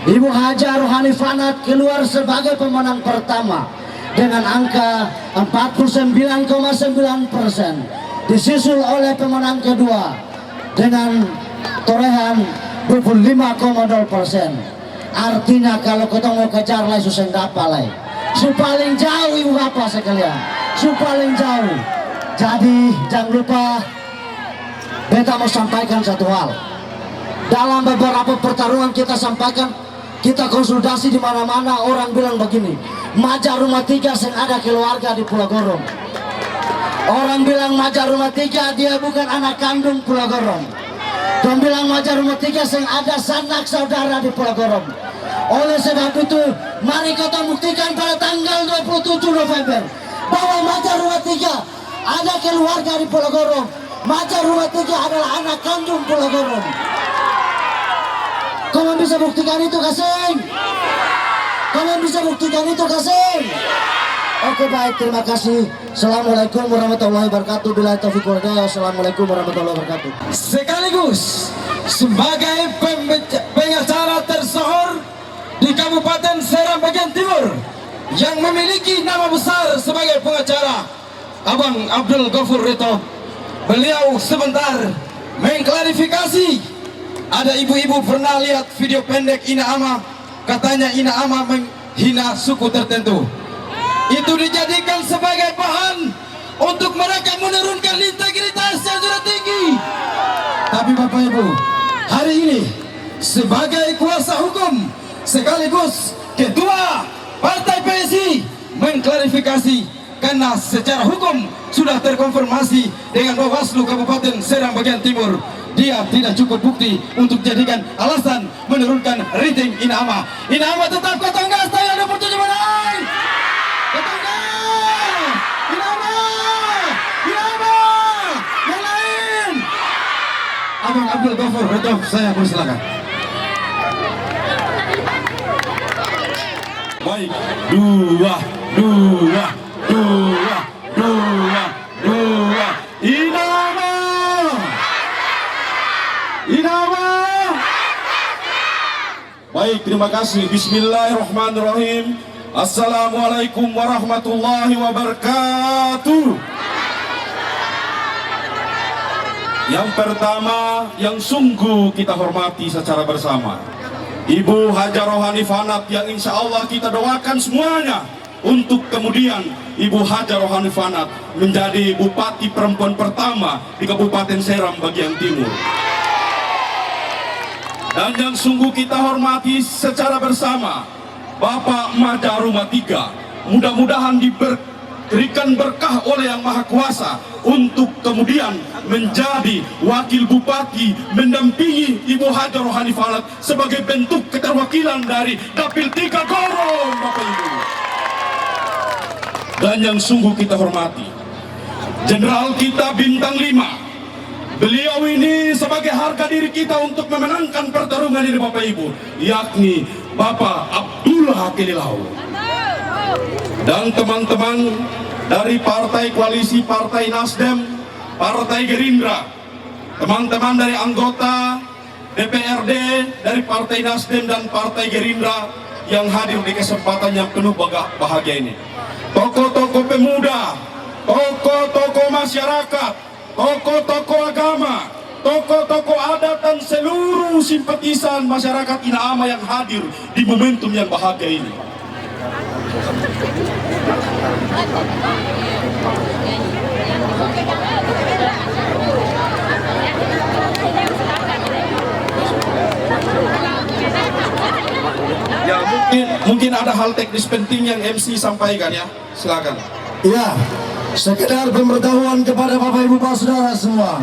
Ibu Haja Rohani Fana keluar sebagai pemenang pertama dengan angka 49,9%, disusul oleh pemenang kedua dengan torehan 25,0%. Artinya kalau kita mau kejar lah susah dapat lah. Su paling jauh ibu bapak sekalian, su paling jauh. Jadi jangan lupa, beta mau sampaikan satu hal. Dalam beberapa pertarungan kita sampaikan, kita konsultasi di mana-mana, orang bilang begini, Maja Rumah 3 yang ada keluarga di Pulau Gorong. Orang bilang Maja Rumah 3 dia bukan anak kandung Pulau Gorong. Dan bilang Maja Rumah 3 yang ada sanak saudara di Pulau Gorong. Oleh sebab itu, mari kita buktikan pada tanggal 27 November bahwa Maja Rumah 3 ada keluarga di Pulau Gorong. Maja Rumah 3 adalah anak kandung Pulau Gorong. Kamu bisa buktikan itu, Kasing? Kamu bisa buktikan itu, Kasing? Oke, baik, terima kasih. Assalamualaikum warahmatullahi wabarakatuh. Bila taufiq wal hidayah. Assalamualaikum warahmatullahi wabarakatuh. Sekaligus sebagai pengacara tersohor di Kabupaten Serang bagian Timur yang memiliki nama besar sebagai pengacara, Abang Abdul Ghafur Rito. Beliau sebentar mengklarifikasi. Ada ibu-ibu pernah lihat video pendek Ina Ama, katanya Ina Ama menghina suku tertentu. Itu dijadikan sebagai bahan untuk mereka menurunkan integritas yang sudah tinggi. Tapi Bapak Ibu, hari ini sebagai kuasa hukum sekaligus ketua Partai PSI mengklarifikasi, karena secara hukum sudah terkonfirmasi dengan Bawaslu Kabupaten Serang bagian Timur, dia tidak cukup bukti untuk jadikan alasan menurunkan rating Ina Ama. Ina Ama tetap kotong gas, tayang 27 menang. Kotong gas, Ina Ama, Ina Ama, yang lain. Abang Abdul Ghafur Rito, saya persilakan. Baik, dua. Inama. Baik, terima kasih. Bismillahirrahmanirrahim. Assalamualaikum warahmatullahi wabarakatuh. Yang pertama, yang sungguh kita hormati secara bersama, Ibu Haja Rohani Fana, yang insya Allah kita doakan semuanya untuk kemudian Ibu Haja Rohani Fana menjadi bupati perempuan pertama di Kabupaten Serang bagian Timur. Dan yang sungguh kita hormati secara bersama, Bapak Maja Rumah 3, mudah-mudahan berikan berkah oleh Yang Maha Kuasa untuk kemudian menjadi wakil bupati mendampingi Ibu Haja Rohani Fanat sebagai bentuk keterwakilan dari Dapil 3 Gorom, Bapak Ibu. Dan yang sungguh kita hormati, Jenderal kita bintang 5. Beliau ini sebagai harga diri kita untuk memenangkan pertarungan ini, Bapak Ibu, yakni Bapak Abdullah Akililau. Dan teman-teman dari partai koalisi Partai Nasdem, Partai Gerindra, teman-teman dari anggota DPRD dari Partai Nasdem dan Partai Gerindra yang hadir di kesempatan yang penuh bahagia ini. Tokoh-tokoh pemuda, tokoh-tokoh masyarakat, tokoh-tokoh agama, tokoh-tokoh adat dan seluruh simpatisan masyarakat Inaama yang hadir di momentum yang bahagia ini. Ya, mungkin ada hal teknis penting yang MC sampaikan ya, silakan. Ya, sekedar pemberitahuan kepada Bapak Ibu Pak Saudara semua.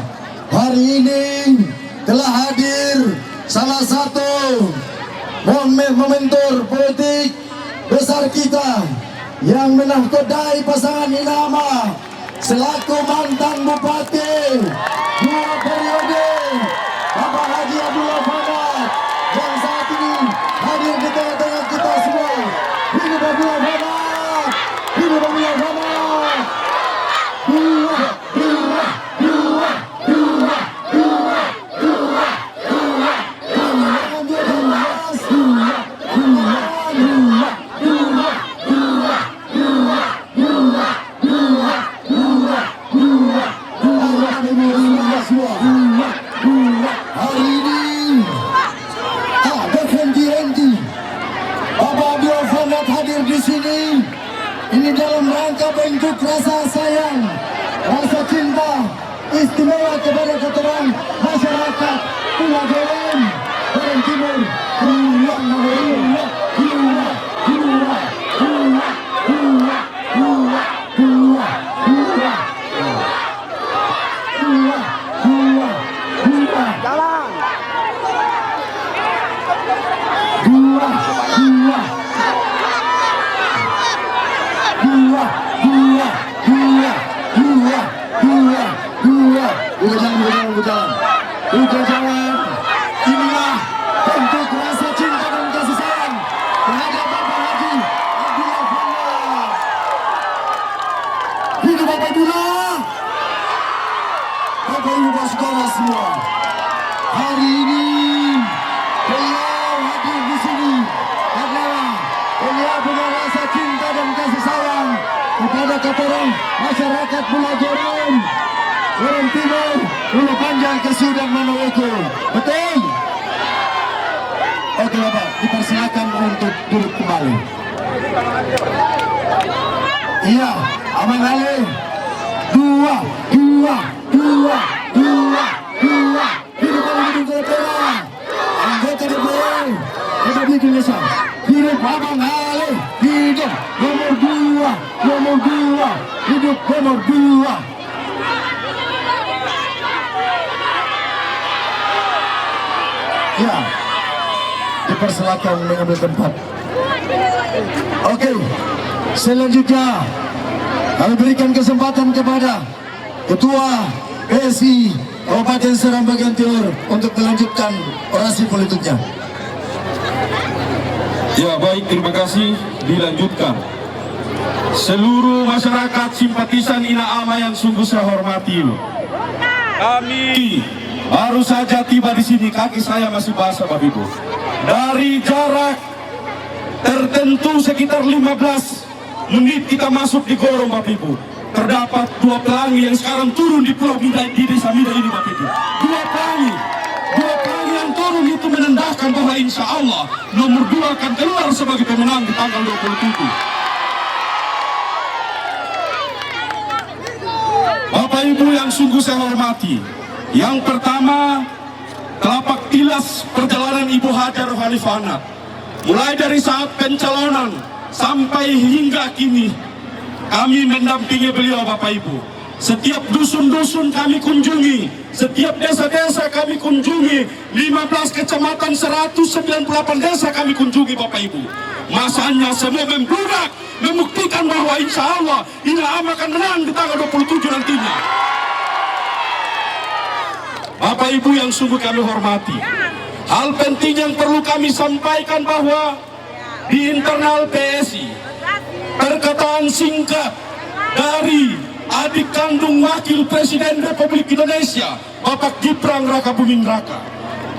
Hari ini telah hadir salah satu momentor politik besar kita yang menahkodai pasangan Inaama selaku mantan bupati 2 periode, Bapak Haji Abdullah Fanat, yang saat ini hadir di tengah-tengah kita semua. Hidup Abdullah Fanat, hidup Abdullah Fanat. Hari ini ada henti-henti Bapak Abdullah Fanat hadir di sini. Ini dalam rangka bentuk rasa sayang, rasa cinta istimewa kepada keterangan masyarakat Pulau Gorom, Gorom Timur, Udah jalan. Inilah bentuk rasa cinta dan kasih sayang terhadap Bapak Haji Abdullah Fanat. Hidup Bapak Abdullah. Bapak Ibu Pak Saudara semua, hari ini beliau hadir di sini karena beliau punya rasa cinta dan kasih sayang kepada keturun masyarakat Pulau Gorom, Gorom Timur, Pulau Panjang, Kesu dan Manowoko. Betul? Oke Bapak, dipersilakan untuk duduk kembali. Iya, aman alih. 2. Hidup Abang Gorom. Anggota DPR Republik Indonesia. Hidup Abang alih. Hidup nomor 2. Hidup nomor 2. Ya, dipersilakan mengambil tempat. Oke, selanjutnya kami berikan kesempatan kepada Ketua PSI Kabupaten Seram Bagian Timur untuk melanjutkan orasi politiknya. Ya baik, terima kasih. Dilanjutkan. Seluruh masyarakat simpatisan Inaama yang sungguh saya hormati, kami baru saja tiba di sini, kaki saya masih basah Bapak Ibu. Dari jarak tertentu sekitar 15 menit kita masuk di Gorom Bapak Ibu. Terdapat 2 pelangi yang sekarang turun di Pulau Mida, di Desa Mida ini Bapak Ibu. 2 pelangi yang turun itu menandakan bahwa insya Allah nomor 2 akan keluar sebagai pemenang di tanggal 27. Bapak Ibu yang sungguh saya hormati, yang pertama, telapak tilas perjalanan Ibu Haja Rohani Fanat, mulai dari saat pencalonan sampai hingga kini, kami mendampingi beliau Bapak Ibu. Setiap dusun-dusun kami kunjungi, setiap desa-desa kami kunjungi, 15 kecamatan 198 desa kami kunjungi Bapak Ibu. Masanya semua membludak, membuktikan bahwa insya Allah Ina-Ama akan menang di tanggal 27 nantinya. Bapak Ibu yang sungguh kami hormati, hal penting yang perlu kami sampaikan bahwa di internal PSI, perkataan singkat dari adik kandung Wakil Presiden Republik Indonesia, Bapak Gibran Raka Buming Raka.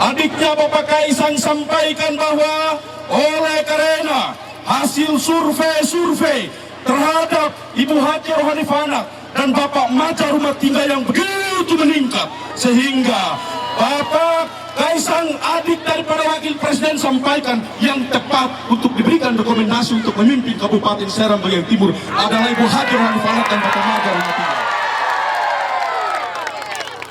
Adiknya Bapak Kaisang sampaikan bahwa oleh karena hasil survei terhadap Ibu Haji Rohani Fanat dan Bapak Maja rumah tinggal yang begitu meningkat, sehingga Bapak Kaisang, adik daripada Wakil Presiden, sampaikan yang tepat untuk diberikan rekomendasi untuk memimpin Kabupaten Seram bagian timur adalah Ibu Haji Rohani Fanat dan Bapak Maja rumah tinggal.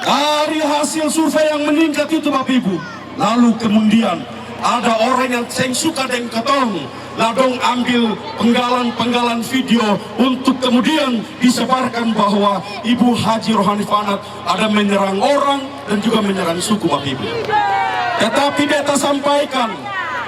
Dari hasil survei yang meningkat itu Bapak Ibu, lalu kemudian ada orang yang suka dengan ketong, ladong ambil penggalan video untuk kemudian disebarkan bahwa Ibu Haji Rohani Fanat ada menyerang orang dan juga menyerang suku Bapak Ibu. Tetapi beta sampaikan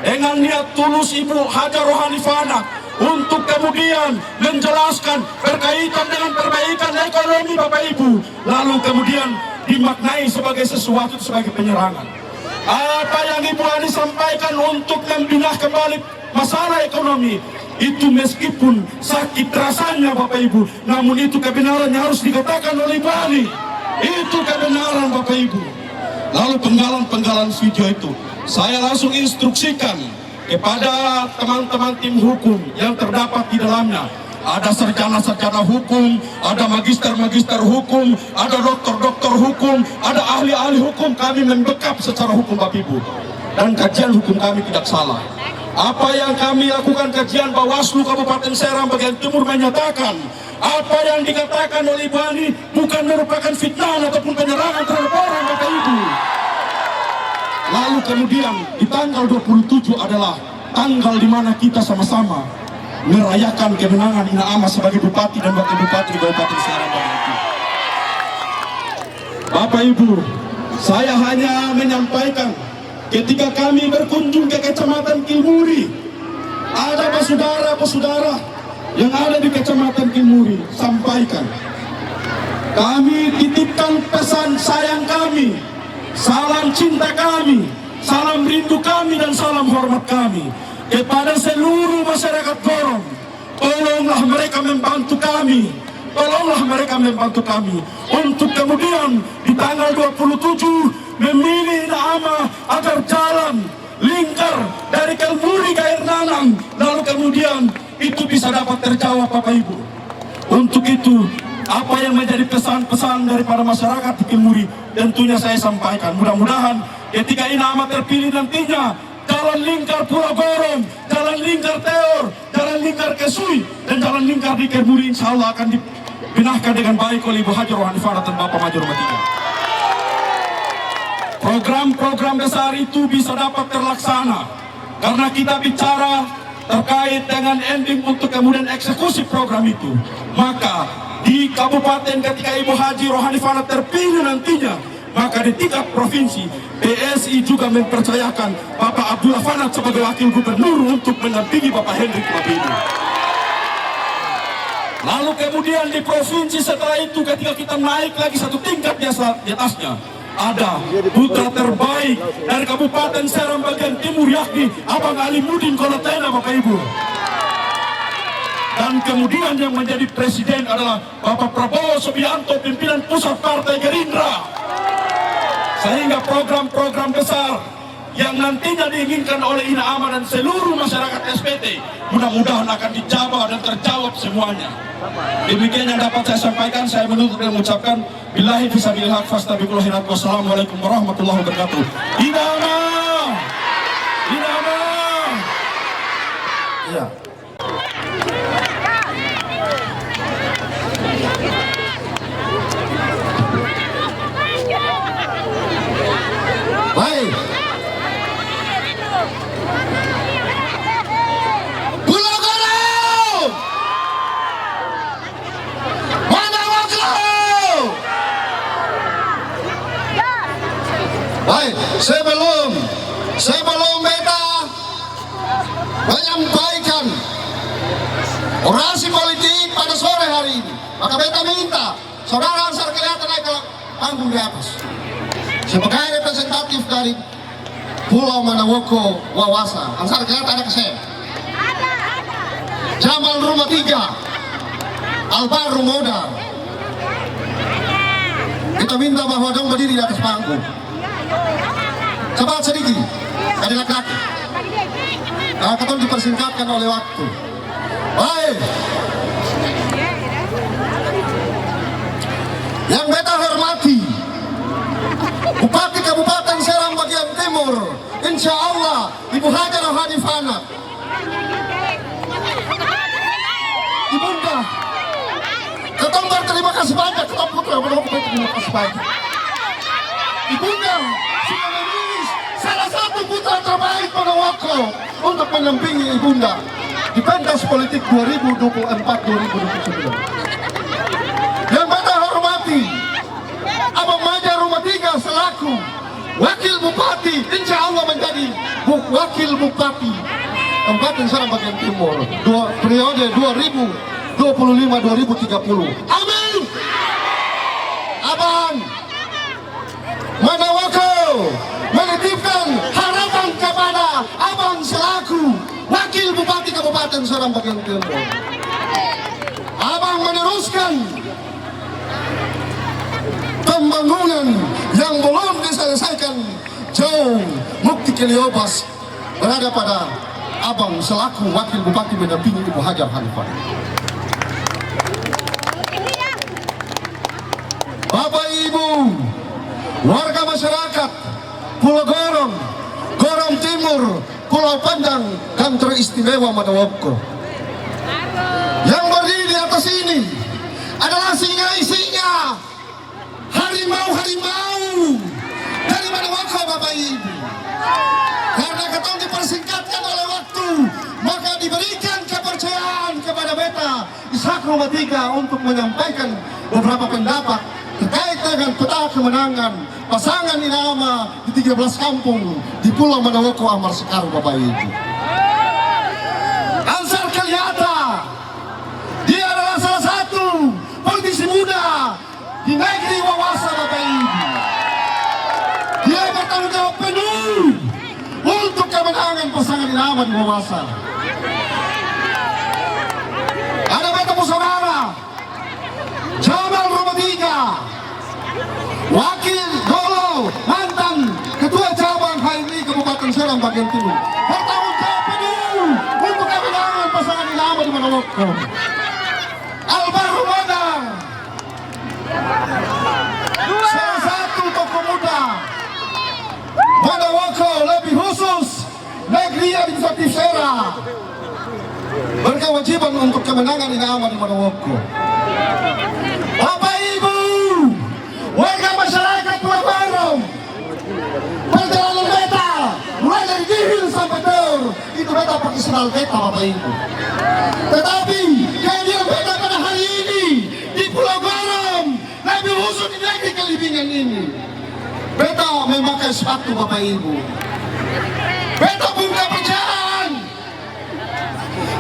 dengan niat tulus Ibu Haji Rohani Fanat untuk kemudian menjelaskan berkaitan dengan perbaikan ekonomi Bapak Ibu, lalu kemudian dimaknai sebagai sesuatu sebagai penyerangan. Apa yang Ibu Ani sampaikan untuk membina kembali masalah ekonomi itu meskipun sakit rasanya Bapak Ibu, namun itu kebenaran yang harus dikatakan oleh Ibu Ani. Itu kebenaran Bapak Ibu. Lalu penggalan video itu saya langsung instruksikan kepada teman-teman tim hukum yang terdapat di dalamnya. Ada sarjana-sarjana hukum, ada magister-magister hukum, ada dokter-dokter hukum, ada ahli-ahli hukum. Kami membekap secara hukum Bapak Ibu, dan kajian hukum kami tidak salah. Apa yang kami lakukan kajian, Bawaslu Kabupaten Seram bagian timur menyatakan apa yang dikatakan oleh Ibu Ani bukan merupakan fitnah ataupun penyerangan terhadap orang Bapak Ibu. Lalu kemudian di tanggal 27 adalah tanggal di mana kita sama-sama merayakan kemenangan Ina-Ama sebagai bupati dan wakil bupati di Kabupaten Seram. Bapak Ibu, saya hanya menyampaikan ketika kami berkunjung ke Kecamatan Kilmuri, ada saudara-saudara yang ada di Kecamatan Kilmuri sampaikan, kami titipkan pesan sayang kami, salam cinta kami, salam rindu kami dan salam hormat kami kepada seluruh masyarakat Gorong. Tolonglah mereka membantu kami, tolonglah mereka membantu kami untuk kemudian di tanggal 27 memilih Ina-Ama agar jalan lingkar dari Kilmuri ke Air Nanang, lalu kemudian itu bisa dapat terjawab Bapak Ibu. Untuk itu apa yang menjadi pesan-pesan daripada masyarakat di Kilmuri tentunya saya sampaikan. Mudah-mudahan ketika Ina-Ama terpilih nantinya, jalan lingkar Pulau Gorong, jalan lingkar Teor, jalan lingkar Kesui, dan jalan lingkar di Kilmuri insya Allah akan dibinahkan dengan baik oleh Ibu Haji Rohani Fanat dan Bapak Maja rumah tinggal. Program-program besar itu bisa dapat terlaksana karena kita bicara terkait dengan ending untuk kemudian eksekusi program itu. Maka di kabupaten ketika Ibu Haji Rohani Fanat terpilih nantinya, maka di tingkat provinsi PSI juga mempercayakan Bapak Abdullah Fanat sebagai wakil gubernur untuk mendampingi Bapak Hendrik Bapak Ibu. Lalu kemudian di provinsi setelah itu ketika kita naik lagi satu tingkat di atasnya, ada putra terbaik dari Kabupaten Seram bagian timur yakni Abang Alimuddin Kolotena Bapak Ibu. Dan kemudian yang menjadi presiden adalah Bapak Prabowo Subianto, pimpinan pusat Partai Gerindra. Sehingga program-program besar yang nantinya diinginkan oleh Ina-Ama dan seluruh masyarakat SPT mudah-mudahan akan dijawab dan terjawab semuanya. Demikian yang dapat saya sampaikan. Saya menutup dengan mengucapkan billahi fisabilil haq fastabiqul khairat. Wassalamualaikum warahmatullahi wabarakatuh. Ina-Ama! Ina-Ama! Ya. Baik. Pulau Gorong! Baik, sebelum beta menyampaikan orasi politik pada sore hari ini, maka beta minta saudara Ansar Kaliata naik ke panggung di atas sebagai representatif dari Pulau Manawoko Wawasa. Ansar Kaliata ada ke saya, Jamal Rumah 3, Alvaro Modar. Kita minta bahwa dong berdiri di atas panggung. Cepat sedikit, ada laki-laki. Karena kita dipersingkatkan oleh waktu. Baik. Yang beta hormati, Bupati Kabupaten Serang bagian Timur, insya Allah Ibu Hajar Rohani Fanat. Ibunda, ketong berterima kasih banyak, ketong putra berterima kasih banyak. Ibunda sudah memilih salah satu putra terbaik Manawoko untuk mendampingi Ibunda di pentas politik 2024-2029. Yang beta hormati, Abang Maja Rumah 3 selaku Wakil Bupati, insya Allah menjadi Wakil Bupati Kabupaten Serang bagian Timur periode 2025-2030. Amin. Abang Manawoko menitipkan harapan kepada Abang selaku Wakil Bupati Kabupaten Serang bagian Timur. Abang meneruskan pembangunan yang belum diselesaikan jauh. Mukti Keliobas berada pada Abang selaku Wakil Bupati mendampingi Ibu Hajar Hanifah. Bapak Ibu, warga masyarakat Pulau Gorong Timur, Pulau Panjang dan teristimewa Manawoko. Yang berdiri di atas ini adalah singa-singa, harimau-harimau dari Manawoko, Bapak Ibu. Karena ketong dipersingkatkan oleh waktu, maka diberikan kepercayaan kepada beta Ishak Rumah 3 untuk menyampaikan beberapa pendapat terkait dengan peta kemenangan pasangan Inama di 13 kampung di Pulau Manawoko Amar Sekaru, Bapak Ibu. Ansar Kaliata, dia adalah salah satu politisi muda di negeri Wawasa, Bapak Ibu. Dia bertanggung jawab penuh untuk kemenangan pasangan Inama di Wawasa. Ada beta saudara Jamal Rumah 3, Wakil Dolo, mantan Ketua Cabang HMI Kabupaten Serang bagian Timur, bertanggung jawab penuh untuk kemenangan pasangan Inama di Manawoko. Alvaro Modar, salah satu tokoh muda Manawoko, lebih khusus negeri administratif Serang, berkewajiban untuk kemenangan Inama di Manawoko. Bapak Ibu, warga masyarakat Pulau Gorong, perjalanan beta mulai dari Gihil sampai Dor, itu beta pakai sendal beta, Bapak Ibu. Tetapi kehadiran beta pada hari ini di Pulau Gorong, lebih khusus di negeri Kelibingan ini, beta memakai sepatu, Bapak Ibu. Beta pun kepercayaan,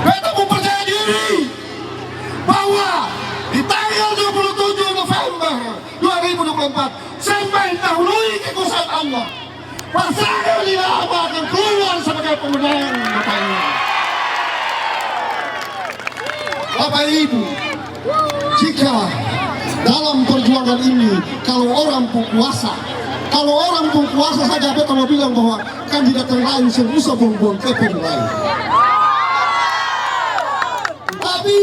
beta pun percaya diri bahwa di tanggal 27 November 2024 sampai dahului kekuasaan Allah, pasangan Inama akan keluar sebagai pemenang, Bapak Ibu. Bapak Ibu, jika dalam perjuangan ini kalau orang pun kuasa saja beta mau bilang bahwa kandidat yang lain semusa buang-buang keping lain. Tapi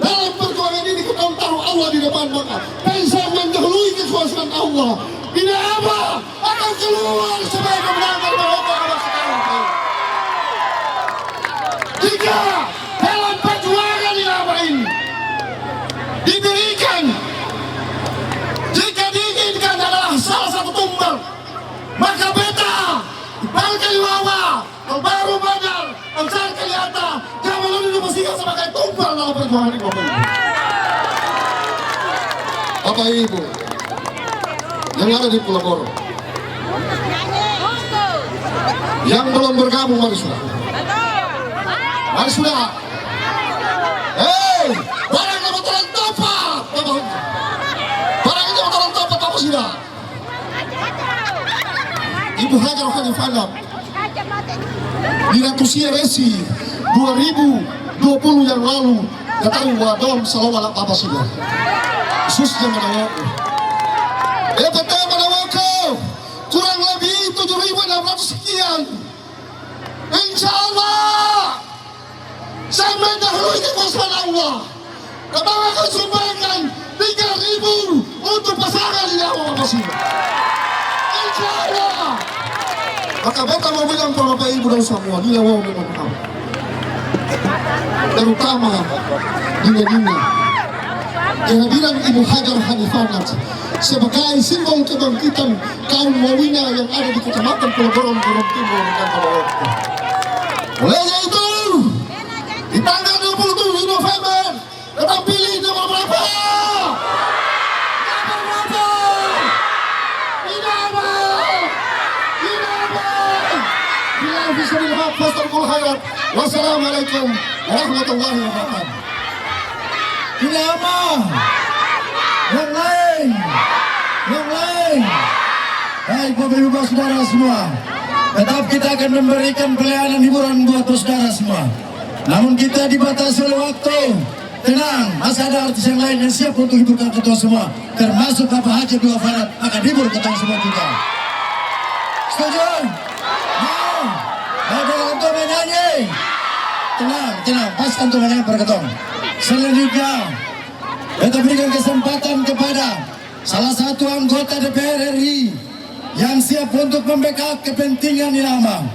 dalam perjuangan ini kita taruh Allah di depan, maka bisa mendahului kekuasaan Allah. Inama akan keluar sebagai pemenang dari Manawoko Amar Sekaru. Jika dalam perjuangan Inama ini diberikan, jika diinginkan adalah salah satu tumbal, maka beta Balkali Wawa, Alvaro Modar, Ansar Kaliata, Jamal Rumah 3 sebagai tumbal dalam perjuangan ini, Bapak Ibu. Bapak Ibu yang ada di Pulau Gorong, Yang belum bergabung mari sudah. Mari sudah. Hei, barang nama terang topat. Barang ini terang topat apa sudah? Ibu Hajar Hanifah di Ratusia Resi 2020 yang lalu datang wadom salawat apa sudah. Khususnya Manawako. EPT Manawako kurang lebih 7.600 sekian. Insya Allah saya mendahului kekuasaan Allah. Kami akan sumbangkan 3.000 untuk pasangan di awal masih. Insya Allah. Maka beta mau bilang kepada Bapak Ibu dan semua, dia mau bilang kamu. Terutama dina-dina kehadiran Ibu Hajar Hanifah sebagai simbol kebangkitan kaum Wawina yang ada di Kecamatan Pulau Gorom, Gorom Timur dan Manawako. Olehnya itu, di tanggal 27 November, kita pilih nomor berapa? Nomor berapa? Inama! Inama! Bila bisa dilihat, Fastabul Khairat. Wassalamualaikum warahmatullahi wabarakatuh. Inama. Yang lain. Baik Bapak Ibu Saudara semua, tetap kita akan memberikan pelayanan hiburan buat saudara semua. Namun kita dibatasi oleh waktu. Tenang, masih ada artis yang lain yang siap untuk hiburkan kita semua, termasuk Bapak Haji Abdullah Fanat akan hibur kita semua juga. Setuju? Mau? Ada untuk menyanyi? Tenang, paskan untuk menyanyi berketong. Selanjutnya, kita berikan kesempatan kepada salah satu anggota DPR RI yang siap untuk membackup kepentingan Inama.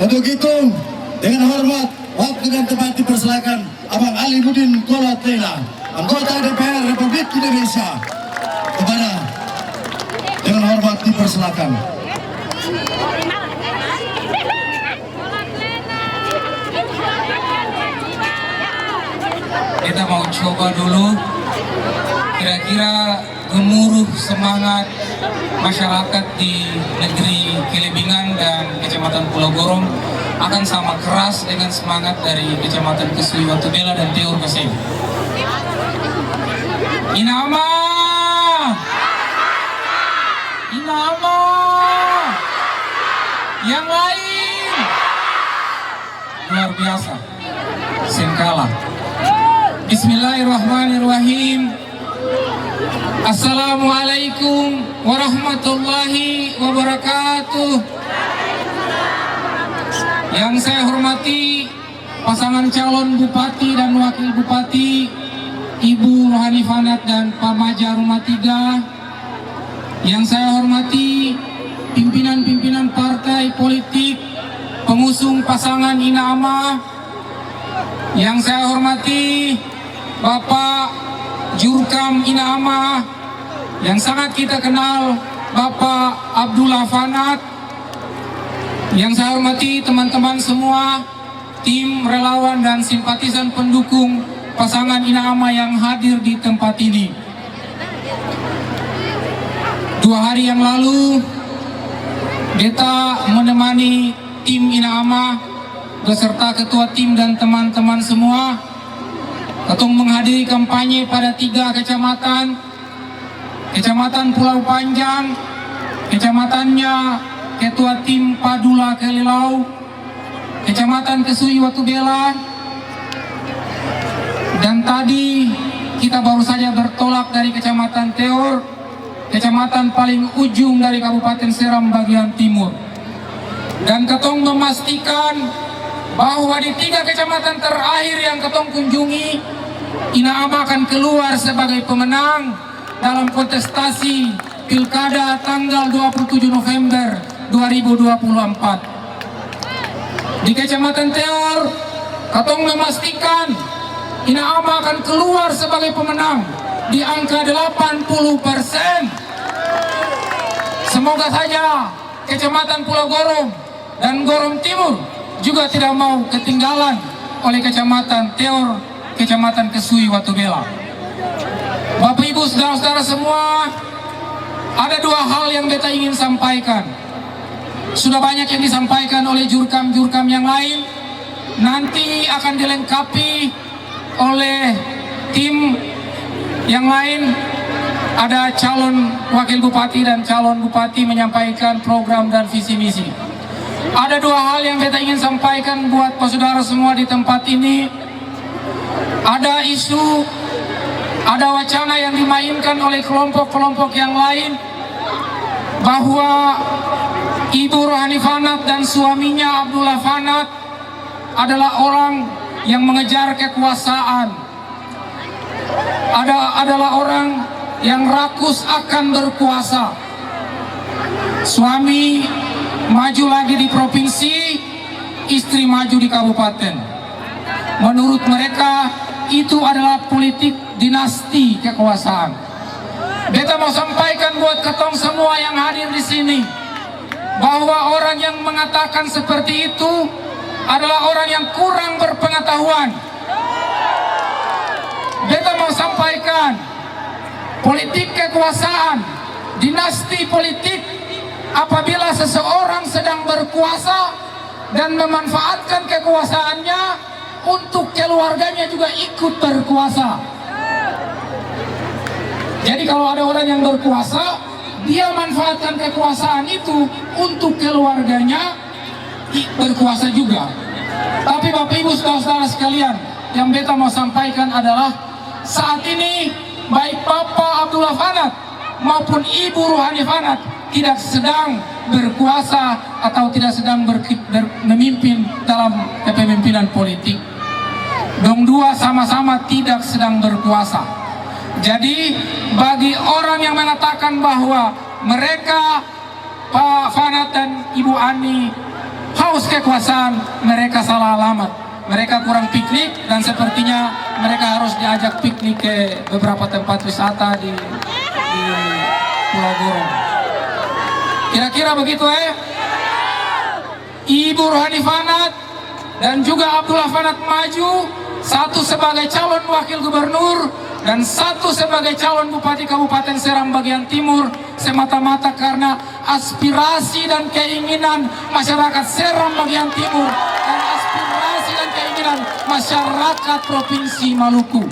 Untuk itu, dengan hormat, waktu dan tempat dipersilakan Abang Ali Budin Kolatena, anggota DPR Republik Indonesia. Kepada dengan hormat dipersilakan. Kita mau coba dulu kira-kira gemuruh semangat masyarakat di negeri Kelebingan dan Kecamatan Pulau Gorom akan sama keras dengan semangat dari Kecamatan Kesui Watubela dan Teur Kasem. Inama! Inama! Yang lain! Luar biasa. Sengkala. Bismillahirrahmanirrahim. Assalamualaikum warahmatullahi wabarakatuh. Yang saya hormati pasangan calon bupati dan wakil bupati Ibu Rohani Fanat dan Pak Maja Rumah 3. Yang saya hormati pimpinan-pimpinan partai politik pengusung pasangan Inama. Yang saya hormati Bapak Jurkam Inama, yang sangat kita kenal Bapak Abdullah Fanat. Yang saya hormati teman-teman semua, tim relawan dan simpatisan pendukung pasangan Inama yang hadir di tempat ini. 2 hari yang lalu beta menemani tim Inama beserta ketua tim dan teman-teman semua Ketong menghadiri kampanye pada 3 kecamatan. Kecamatan Pulau Panjang, kecamatannya ketua tim Padula Kelilau, Kecamatan Kesui Watubela, dan tadi kita baru saja bertolak dari Kecamatan Teur, kecamatan paling ujung dari Kabupaten Seram bagian timur. Dan Ketong memastikan bahwa di 3 kecamatan terakhir yang Ketong kunjungi, Inama akan keluar sebagai pemenang dalam kontestasi Pilkada tanggal 27 November 2024. Di Kecamatan Teur, Ketong memastikan Inama akan keluar sebagai pemenang di angka 80%. Semoga saja Kecamatan Pulau Gorom dan Gorom Timur juga tidak mau ketinggalan oleh Kecamatan Teur, Kecamatan Kesui Watubela. Bapak Ibu saudara-saudara semua, Ada dua hal yang beta ingin sampaikan. Sudah banyak yang disampaikan oleh jurkam-jurkam yang lain. Nanti akan dilengkapi oleh tim yang lain. Ada calon wakil bupati dan calon bupati menyampaikan program dan visi misi. Ada dua hal yang beta ingin sampaikan buat saudara semua di tempat ini. Ada isu, ada wacana yang dimainkan oleh kelompok-kelompok yang lain bahwa Ibu Rohani Fanat dan suaminya Abdullah Fanat adalah orang yang mengejar kekuasaan, adalah orang yang rakus akan berkuasa. Suami maju lagi di provinsi, istri maju di kabupaten. Menurut mereka itu adalah politik dinasti kekuasaan. Beta mau sampaikan buat ketong semua yang hadir di sini bahwa orang yang mengatakan seperti itu adalah orang yang kurang berpengetahuan. Beta mau sampaikan, politik kekuasaan, dinasti politik, apabila seseorang sedang berkuasa dan memanfaatkan kekuasaannya untuk keluarganya juga ikut berkuasa. Jadi kalau ada orang yang berkuasa, dia manfaatkan kekuasaan itu untuk keluarganya berkuasa juga. Tapi Bapak Ibu saudara-saudara sekalian, yang beta mau sampaikan adalah saat ini baik Bapak Abdullah Fanat maupun Ibu Rohani Fanat tidak sedang berkuasa atau tidak sedang memimpin dalam kepemimpinan politik. Dong dua sama-sama tidak sedang berkuasa. Jadi bagi orang yang mengatakan bahwa mereka Pak Fanat dan Ibu Ani haus kekuasaan, mereka salah alamat. Mereka kurang piknik dan sepertinya mereka harus diajak piknik ke beberapa tempat wisata di Pulau Gorong. Kira-kira begitu Ibu Rohani Fanat dan juga Abdullah Fanat maju, satu sebagai calon wakil gubernur dan satu sebagai calon bupati Kabupaten Seram bagian timur, semata-mata karena aspirasi dan keinginan masyarakat Seram bagian timur dan aspirasi dan keinginan masyarakat Provinsi Maluku.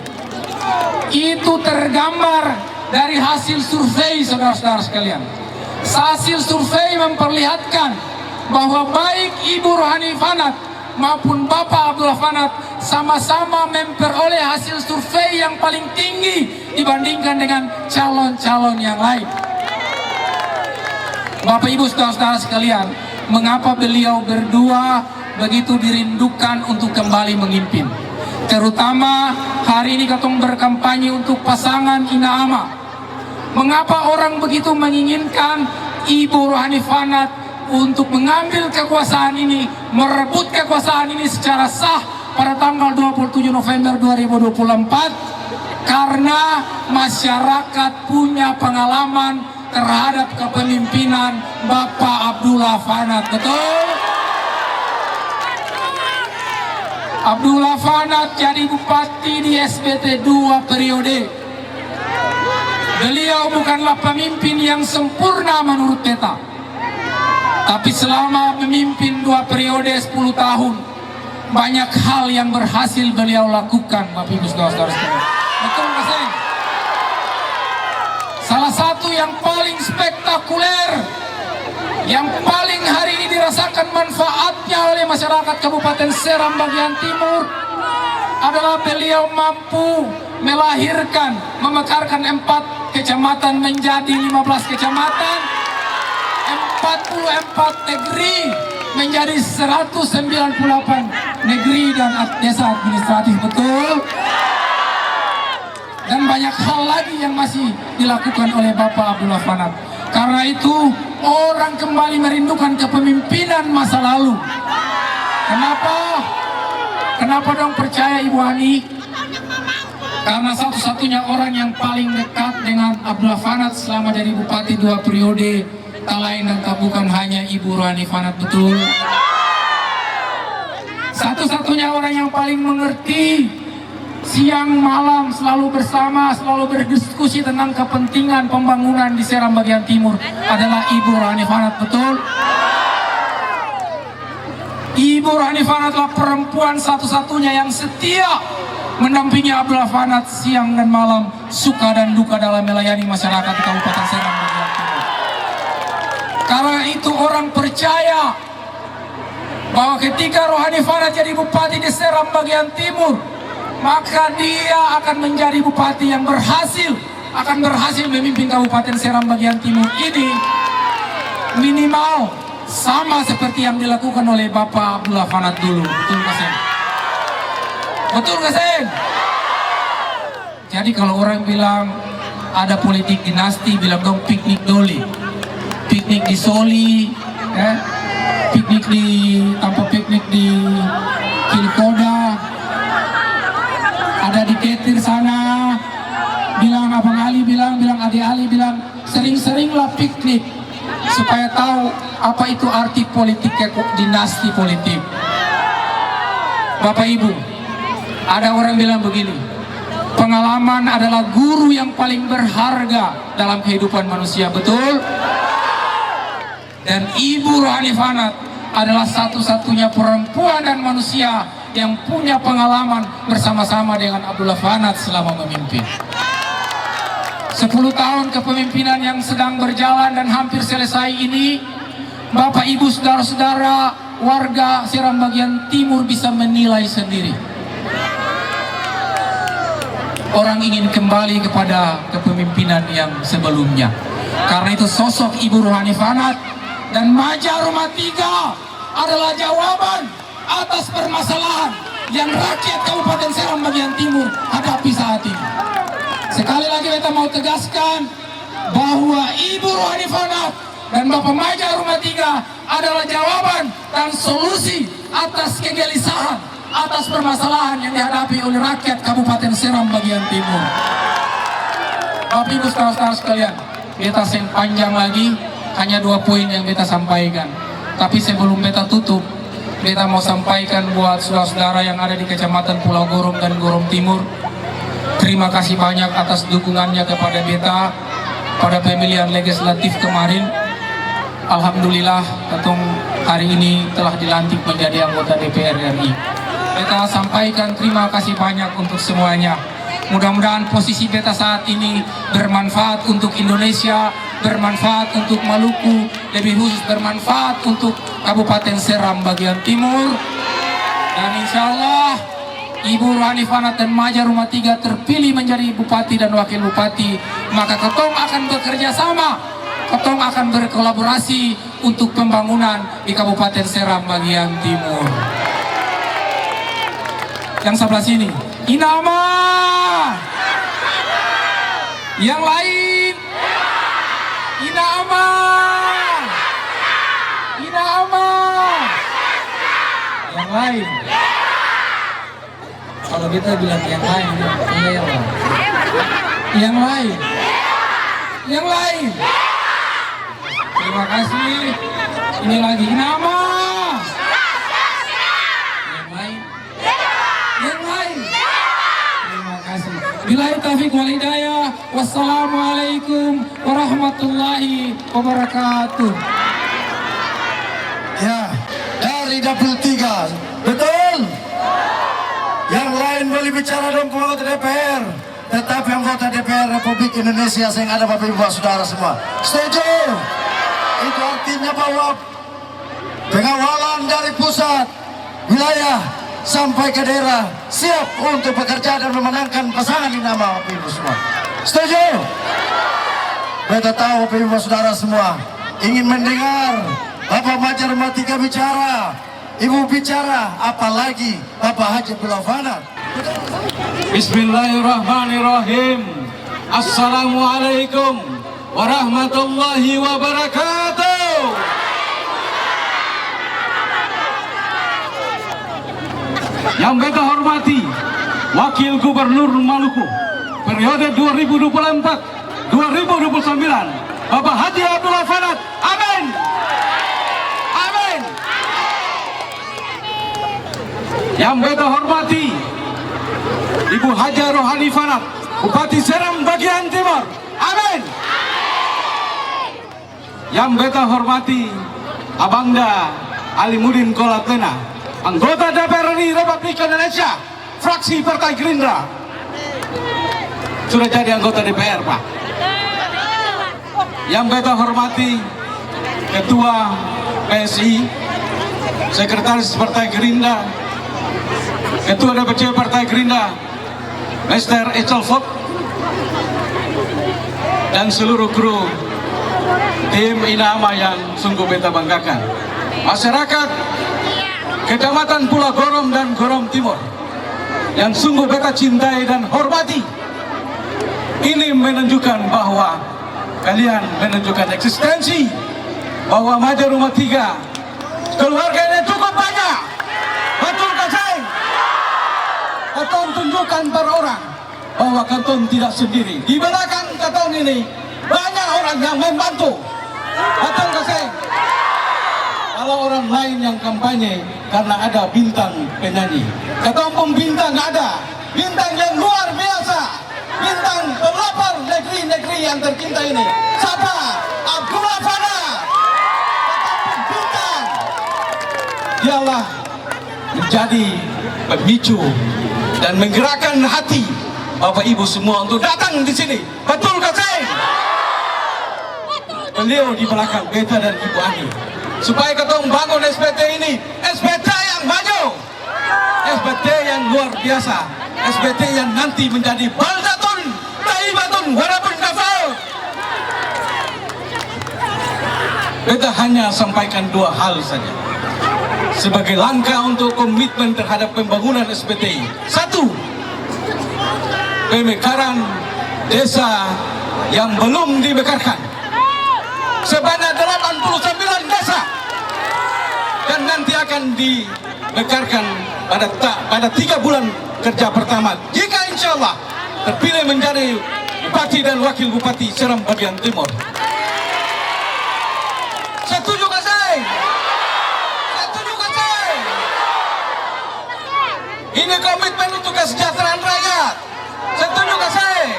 Itu tergambar dari hasil survei, saudara-saudara sekalian. Hasil survei memperlihatkan bahwa baik Ibu Rohani Fanat maupun Bapak Abdullah Fanat sama-sama memperoleh hasil survei yang paling tinggi dibandingkan dengan calon-calon yang lain. Bapak Ibu saudara-saudara sekalian, mengapa beliau berdua begitu dirindukan untuk kembali memimpin? Terutama hari ini katong berkampanye untuk pasangan Ina Ama. Mengapa orang begitu menginginkan Ibu Rohani Fanat untuk mengambil kekuasaan ini, merebut kekuasaan ini secara sah pada tanggal 27 November 2024? Karena masyarakat punya pengalaman terhadap kepemimpinan Bapak Abdullah Fanat. Betul? Abdullah Fanat jadi bupati di SBT 2 periode. Beliau bukanlah pemimpin yang sempurna menurut beta, tapi selama memimpin 2 periode 10 tahun, banyak hal yang berhasil beliau lakukan, Bapak Ibu saudara-saudara sekalian. Betul nggak sih? Salah satu yang paling spektakuler, yang paling hari ini dirasakan manfaatnya oleh masyarakat Kabupaten Seram bagian timur adalah beliau mampu melahirkan, memekarkan 4 kecamatan menjadi 15 kecamatan, 44 negeri menjadi 198 negeri dan desa administratif. Betul? Dan banyak hal lagi yang masih dilakukan oleh Bapak Abdullah Fanat. Karena itu orang kembali merindukan kepemimpinan masa lalu. Kenapa? Kenapa dong percaya Ibu Ani? Karena satu-satunya orang yang paling dekat dengan Abdullah Fanat selama jadi bupati 2 periode, tak lain dan tak bukan hanya Ibu Rohani Fanat. Betul? Satu-satunya orang yang paling mengerti siang malam selalu bersama, selalu berdiskusi tentang kepentingan pembangunan di Seram bagian timur adalah Ibu Rohani Fanat, betul? Ibu Rohani Fanat adalah perempuan satu-satunya yang setia mendampingi Abdullah Fanat siang dan malam, suka dan duka dalam melayani masyarakat di Kabupaten Seram bagian timur. Karena itu orang percaya bahwa ketika Rohani Fanat jadi bupati di Seram bagian timur, maka dia akan menjadi bupati yang berhasil, akan berhasil memimpin Kabupaten Seram bagian timur ini minimal sama seperti yang dilakukan oleh Bapak Abdullah Fanat dulu. Betul nggak, Sen? Betul nggak, Sen? Jadi kalau orang bilang ada politik dinasti, bilang dong piknik doli, piknik di Soli, piknik di piknik di Kilkoda, ada di Ketir sana, bilang Abang Ali bilang Ade Ali bilang, sering-seringlah piknik supaya tahu apa itu arti politik dinasti politik. Bapak Ibu, ada orang bilang begini, pengalaman adalah guru yang paling berharga dalam kehidupan manusia, betul? Dan Ibu Rohani Fanat adalah satu-satunya perempuan dan manusia yang punya pengalaman bersama-sama dengan Abdullah Fanat selama memimpin. 10 tahun kepemimpinan yang sedang berjalan dan hampir selesai ini, Bapak Ibu saudara-saudara warga Seram bagian timur bisa menilai sendiri. Orang ingin kembali kepada kepemimpinan yang sebelumnya. Karena itu sosok Ibu Rohani Fanat dan Maja Rumah 3 adalah jawaban atas permasalahan yang rakyat Kabupaten Seram bagian timur hadapi saat ini. Sekali lagi kita mau tegaskan bahwa Ibu Rohani Fanat dan Bapak Maja Rumah 3 adalah jawaban dan solusi atas kegelisahan, atas permasalahan yang dihadapi oleh rakyat Kabupaten Seram bagian timur. Bapak Ibu saudara-saudara sekalian, beta sing panjang lagi, hanya 2 poin yang beta sampaikan. Tapi sebelum beta tutup, beta mau sampaikan buat saudara-saudara yang ada di Kecamatan Pulau Gorom dan Gorom Timur, terima kasih banyak atas dukungannya kepada beta pada pemilihan legislatif kemarin. Alhamdulillah, ketung hari ini telah dilantik menjadi anggota DPR RI. Beta sampaikan terima kasih banyak untuk semuanya. Mudah-mudahan posisi beta saat ini bermanfaat untuk Indonesia, bermanfaat untuk Maluku, lebih khusus bermanfaat untuk Kabupaten Seram bagian timur. Dan insya Allah Ibu Rohani Fanat dan Maja Rumah 3 terpilih menjadi bupati dan wakil bupati, maka ketong akan bekerja sama, ketong akan berkolaborasi untuk pembangunan di Kabupaten Seram bagian timur. Yang sebelah sini, Inama. Yang lain, Inama. Inama. Yang lain. Kalau kita bilang yang lain, iya lah. Yang lain. Yang lain. Terima kasih. Ini lagi Inama. Yang lain. Yang lain. Terima kasih. Billahi taufiq wal hidayah. Wassalamualaikum warahmatullahi wabarakatuh. Ya, dari dapil 3, betul? Yang lain boleh bicara dong anggota DPR, tetapi anggota DPR Republik Indonesia yang ada Bapak Ibu saudara semua, setuju? Itu artinya bahwa pengawalan dari pusat, wilayah sampai ke daerah siap untuk bekerja dan memenangkan pasangan di nama Bapak Ibu semua. Setuju? Beta tahu Bapak Ibu saudara semua ingin mendengar Bapak Maja Rumah 3 bicara, Ibu bicara, apalagi Bapak Haji Abdullah Fanat. Bismillahirrahmanirrahim. Assalamualaikum warahmatullahi wabarakatuh. Yang beta hormati Wakil Gubernur Maluku periode 2024-2029 Bapak Haji Abdullah Fanat. Amin. Amin. Yang beta hormati Ibu Ibu Haja Rohani Fanat, Bupati Seram bagian Timur. Amin. Yang beta hormati Abangda Alimuddin Kolatena, anggota DPR RI Republik Indonesia, fraksi Partai Gerindra. Sudah jadi anggota DPR, Pak. Yang beta hormati Ketua PSI, Sekretaris Partai Gerindra, Ketua DPC Partai Gerindra, Mr. Echalfot, dan seluruh kru tim Inama yang sungguh beta banggakan. Masyarakat Kecamatan Pulau Gorom dan Gorom Timur yang sungguh beta cintai dan hormati. Ini menunjukkan bahwa kalian menunjukkan eksistensi, bahwa Maja Rumah 3 keluarganya cukup banyak. Betul kan, Seng? Keton tunjukkan para orang bahwa keton tidak sendiri. Di belakang keton ini banyak orang yang membantu. Betul kan, Seng? Kalau orang lain yang kampanye karena ada bintang penyanyi, keton pun bintang ada, bintang yang luar biasa, bintang pelopor negeri-negeri yang tercinta ini. Siapa? Abdullah Fanat. Keton pun bintang. Dialah menjadi pemicu dan menggerakkan hati Bapak Ibu semua untuk datang di sini. Betul kan, Seng? Beliau di belakang beta dan Ibu Ani, supaya ketong bangun SBT ini, SBT yang maju, SBT yang luar biasa, SBT yang nanti menjadi baldatun, taibatun, warapun kafal. Beta hanya sampaikan dua hal saja sebagai langkah untuk komitmen terhadap pembangunan SBT. Satu, pemekaran desa yang belum dibekarkan sebanyak 89 desa, dan nanti akan dibekarkan pada 3 bulan kerja pertama jika insya Allah terpilih menjadi Bupati dan Wakil Bupati Seram bagian Timur. Setuju gak, Seng? Setuju gak, Seng? Ini komitmen untuk kesejahteraan rakyat. Setuju gak, Seng?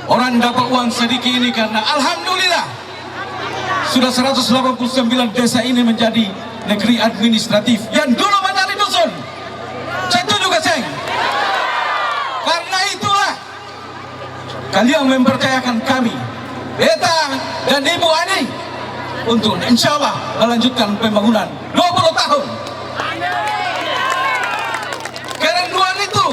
Orang dapat uang sedikit ini karena alhamdulillah sudah 189 desa ini menjadi negeri administratif yang dulu menjadi dusun. Setuju gak, Seng? Karena itulah kalian mempercayakan kami, beta dan Ibu Ani, untuk insya Allah melanjutkan pembangunan 20 tahun. Kerenduan itu,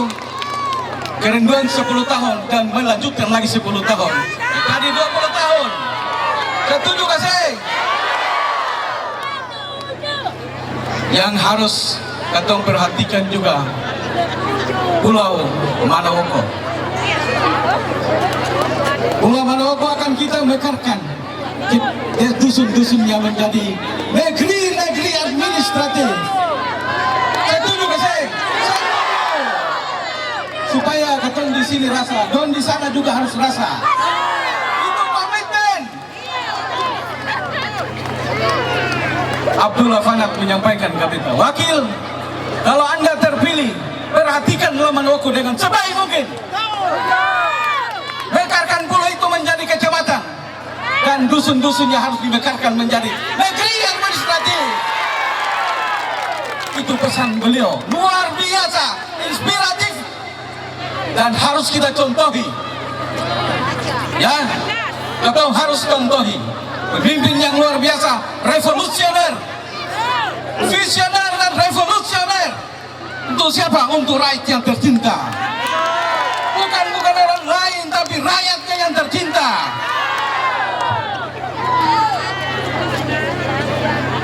kerenduan 10 tahun dan melanjutkan lagi 10 tahun. Jadi 20 tahun. Setuju gak, Seng? Yang harus katong perhatikan juga Pulau Manawoko. Pulau Manawoko akan kita mekarkan dusun-dusun yang menjadi negeri-negeri administratif. Setuju gak, Seng? Supaya katong di sini rasa, don di sana juga harus rasa. Itu komitmen. Abdullah Fanat menyampaikan ke kita, Wakil, kalau Anda terpilih, perhatikan Manawoko dengan sebaik mungkin. Bekarkan pulau itu menjadi kecamatan, dan dusun-dusunnya harus dibekarkan menjadi negeri administratif. Itu pesan beliau, luar biasa, inspiratif, dan harus kita contohi. Ya, kita harus contohi pemimpin yang luar biasa, revolusioner, visioner dan revolusioner. Untuk siapa? Untuk rakyat yang tercinta. Bukan orang lain, tapi rakyatnya yang tercinta.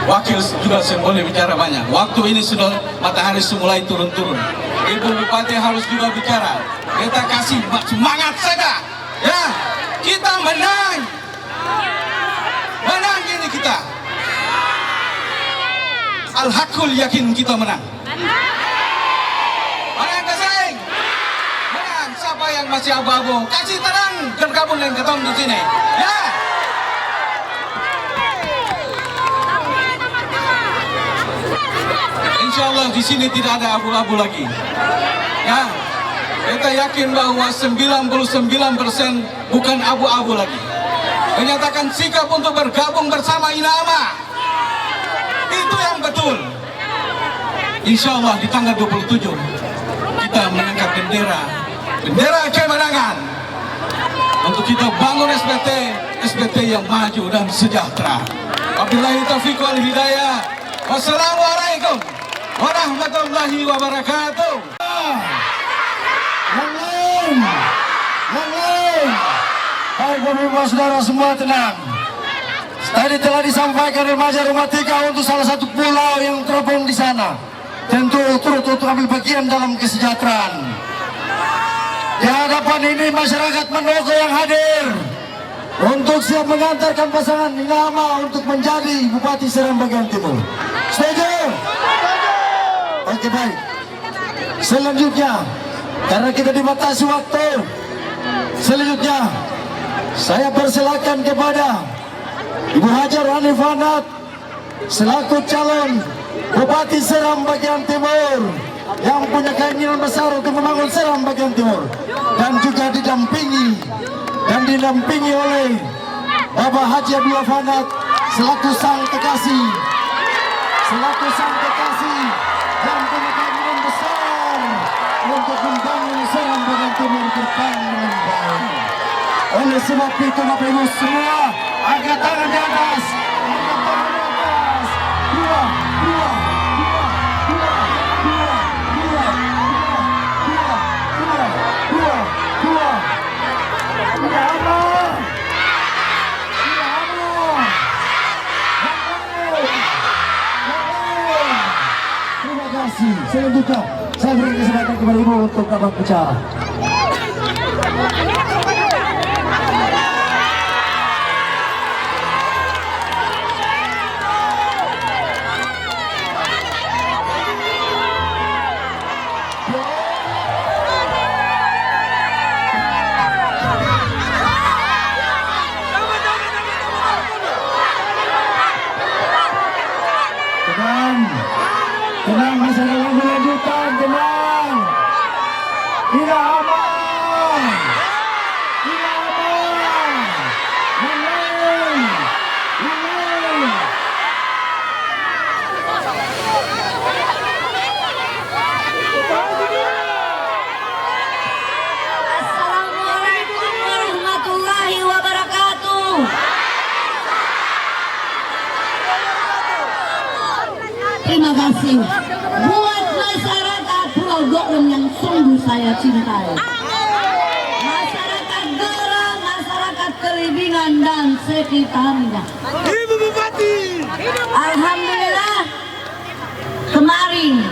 Wakil juga boleh bicara banyak. Waktu ini sudah matahari mulai turun-turun. Ibu Bupati harus juga bicara. Kita kasih semangat saja. Ya, kita menang. Menang ini kita. Al-Hakul yakin kita menang. Menang gak, Seng? Menang. Siapa yang masih abu-abu? Kasih tenang. Bergabung dengan ketong di sini. Ya. Insya insya Allah di sini tidak ada abu-abu lagi. Ya, kita yakin bahwa 99% bukan abu-abu lagi. Menyatakan sikap untuk bergabung bersama Inama. Itu yang betul. Insya Allah di tanggal 27 kita mengangkat bendera kemenangan untuk kita bangun SBT yang maju dan sejahtera. Wabillahi taufiq wal hidayah. Wassalamualaikum warahmatullahi wabarakatuh. Yang lain. Baik Bapak-Ibu Saudara semua tenang. Tadi telah disampaikan remaja rumah 3 untuk salah satu pulau yang terhubung di sana. Tentu turut ambil bagian dalam kesejahteraan. Di hadapan ini masyarakat Manogo yang hadir untuk siap mengantarkan pasangan Inama untuk menjadi Bupati Seram bagian Timur. Setuju? Oke, baik. Selanjutnya, karena kita dibatasi waktu, selanjutnya saya persilakan kepada Ibu Hajar Hanif Hanat selaku calon Bupati Seram bagian Timur yang punya keinginan besar untuk membangun Seram bagian Timur, dan juga didampingi oleh Bapak Haji Abdullah Fanat selaku sang kekasih yang punya keinginan besar untuk membangun Seram bagian Timur ke depan dengan baik. Oleh sebab itu Bapak Ibu semua, angkat tangan di atas, dua. Terima kasih. Selanjutnya saya beri kesempatan kepada Ibu untuk dapat bicara. Tenang, masih ada yang lanjutan, tenang. Tidak aman. Yang lain. Assalamualaikum warahmatullahi wabarakatuh. Terima kasih buat masyarakat Pulau Gorong yang sungguh saya cintai. Masyarakat Gorong, masyarakat Kelibingan dan sekitarnya. Ibu Bupati. Alhamdulillah, kemarin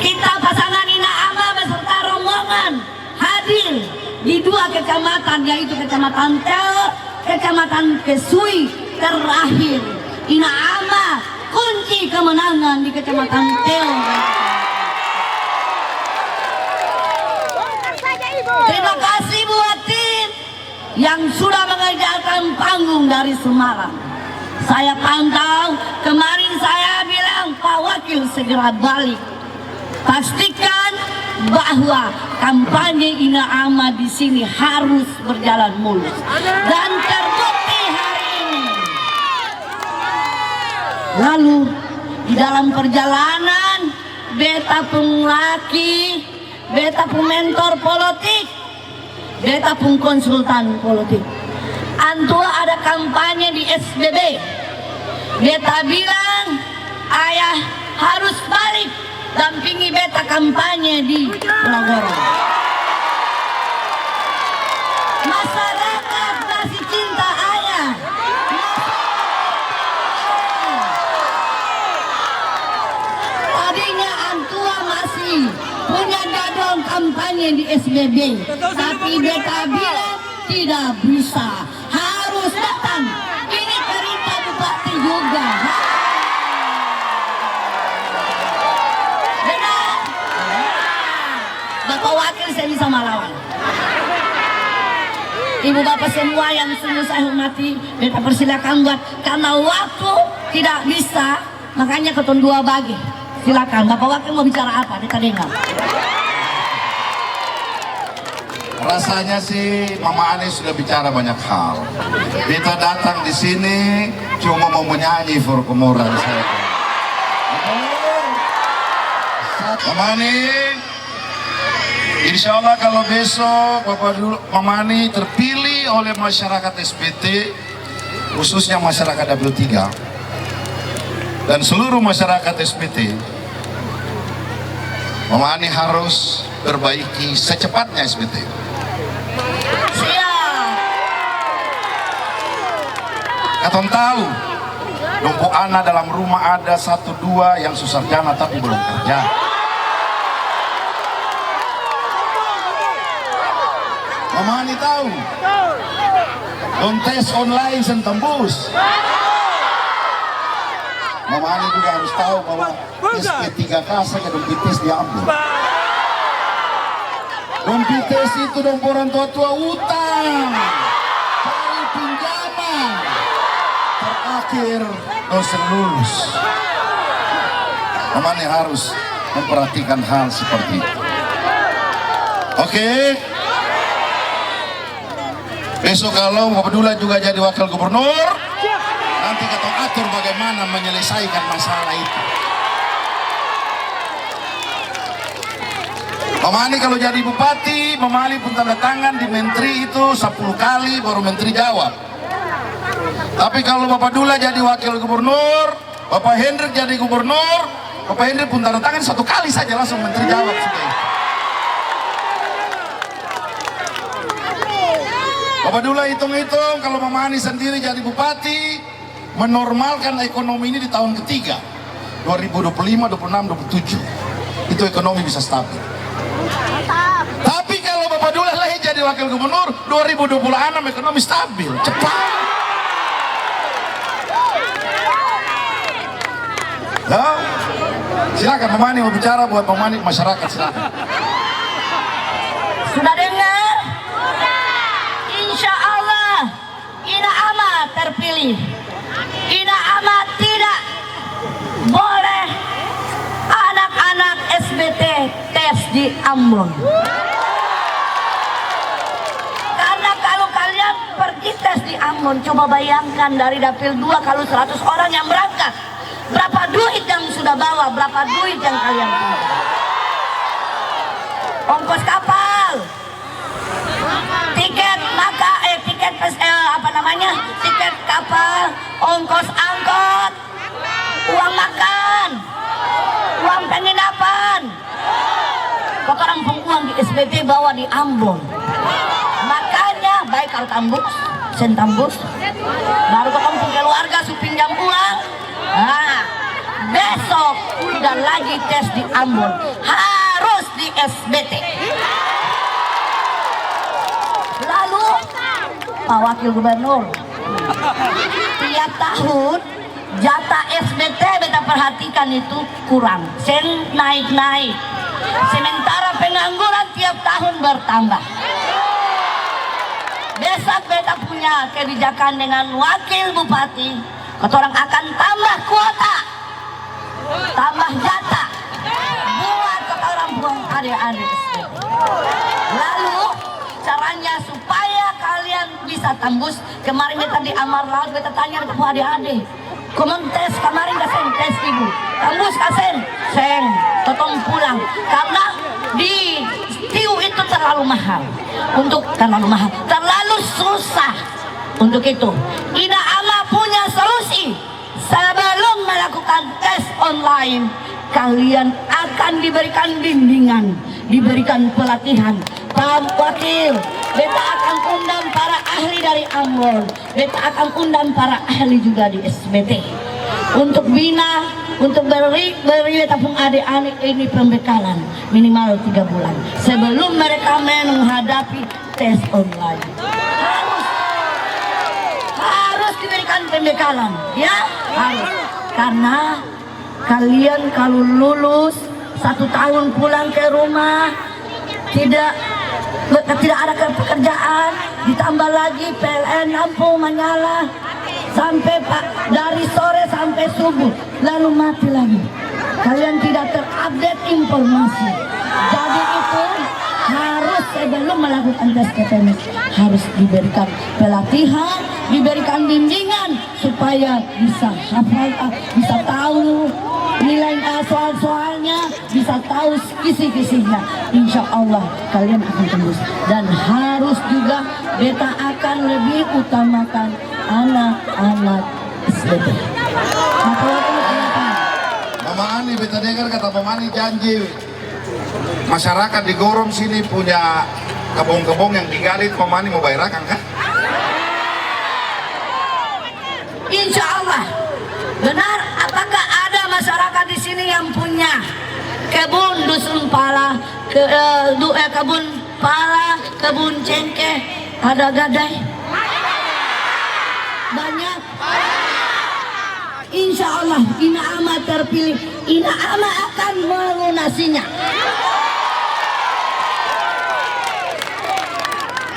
kita pasangan Inama beserta rombongan hadir di 2 kecamatan, yaitu Kecamatan Teo, Kecamatan Kesui, terakhir Inama kunci kemenangan di Kecamatan Teo. Terima kasih buat tim yang sudah mengerjakan panggung dari Semarang. Saya pantau, kemarin saya bilang Pak Wakil segera balik. Pastikan bahwa kampanye Inama di sini harus berjalan mulus, dan terbukti hari ini. Lalu di dalam perjalanan beta pun laki, beta pun mentor politik, beta pun konsultan politik. Antua ada kampanye di SBB. Beta bilang ayah harus balik dampingi beta kampanye di Pulau Gorong. Masyarakat masih cinta ayah. Tadinya Antua masih punya dadong kampanye di SBB, tapi beta bilang tidak bisa, harus datang. Ini perintah bupati juga. Benar? Bapak Wakil saya bisa melawan. Ibu bapak semua yang sungguh saya hormati, beta persilakan buat, karena waktu tidak bisa, makanya ketun 2 bagi. Silakan, Bapak Wakil mau bicara apa? Kita dengar. Rasanya sih Mama Anies sudah bicara banyak hal. Kita datang di sini cuma mau menyanyi Forkomoran saya. Mama Anies, insya Allah kalau besok Mama Anies terpilih oleh masyarakat SPT, khususnya masyarakat W3 dan seluruh masyarakat SPT, Mama Anies harus perbaiki secepatnya SPT. Katong tahu, numpuk anak dalam rumah ada 1-2 yang susarjana tapi belum kerja. Mama Anies tahu, don't tes online sen tembus. Mama Anies juga harus tahu bahwa SP3K saja dompet tes diambil. Dompet tes itu dong orang tua-tua utang, cari pinjaman, terakhir dosen lulus. Mama Anies harus memperhatikan hal seperti itu. Oke. Besok kalau Bapak Dula juga jadi wakil gubernur, nanti kita atur bagaimana menyelesaikan masalah itu. Mama Anies kalau jadi bupati, Mama Anies pun tanda tangan di menteri itu 10 kali baru menteri jawab. Tapi kalau Bapak Dula jadi wakil gubernur, Bapak Hendrik jadi gubernur, Bapak Hendrik pun tanda tangan 1 kali saja langsung menteri jawab sudah. Bapak Dula hitung-hitung kalau Mama Anies sendiri jadi bupati, menormalkan ekonomi ini di tahun ketiga 2025, 26, 27 itu ekonomi bisa stabil. Tapi kalau Bapak Dula lagi jadi wakil gubernur 2026 ekonomi stabil cepat. Nah, silakan Mama Anies mau bicara buat Mama Anies masyarakat, silakan. Sudah dengar? Insya Allah Ina Ama terpilih. Ina Ama tidak boleh anak-anak SBT tes di Ambon. Karena kalau kalian pergi tes di Ambon, coba bayangkan dari dapil 2 kalau 100 orang yang berangkat, berapa duit yang sudah bawa, berapa duit yang kalian punya? Ongkos kapal, tiket tiket kapal, ongkos angkot, uang makan, uang penginapan. Kotoran uang di SPT bawa di Ambon. Makanya baik kalau tambus, sen tambus, baru ketemu keluarga supinjam uang. Nah, besok udah lagi tes di Ambon, harus di SBT. Lalu Pak Wakil Gubernur, tiap tahun jatah SBT beta perhatikan itu kurang, sen naik-naik. Sementara pengangguran tiap tahun bertambah. Besok beta punya kebijakan dengan wakil bupati, ketorang akan tambah kuota, tambah jatah buat ketorang buang adik-adik SBT. Lalu caranya supaya kalian bisa tembus, kemarin beta di Amar Laut beta tanya ke adik-adik, komen tes kemarin kasen tes ibu, tembus kasen sen, totong pulang karena di tiu itu terlalu mahal, terlalu susah. Untuk itu Ina Ama punya solusi. Sebelum melakukan tes online, kalian akan diberikan bimbingan, diberikan pelatihan. Pak Wakil, beta akan undang para ahli dari Ambon, beta akan undang para ahli juga di SBT untuk bina, untuk beri beta pun adik-adik ini pembekalan minimal 3 bulan sebelum mereka menghadapi tes online. Harus diberikan pembekalan, ya harus, karena kalian kalau lulus 1 tahun pulang ke rumah tidak ada pekerjaan, ditambah lagi PLN lampu menyala sampai dari sore sampai subuh, lalu mati lagi. kalian tidak terupdate informasi. Jadi itu harus sebelum melakukan tes KTMS harus diberikan pelatihan, diberikan bimbingan supaya bisa hafal, bisa tahu nilai soal-soalnya, bisa tahu kisi-kisinya. Insya Allah kalian akan tembus. Dan harus juga beta akan lebih utamakan anak-anak SBB. Mama Ani, beta dengar kata Mama Ani janji masyarakat di Gorom sini punya kebun-kebun yang digali, Mama Ani mau bayar kan? Insya Allah. Benar, apakah ada masyarakat di sini yang punya kebun dusun pala, kebun pala, kebun cengkeh, ada gadai? Banyak. Insya Allah, Ina Ama terpilih, Ina Ama akan melunasinya.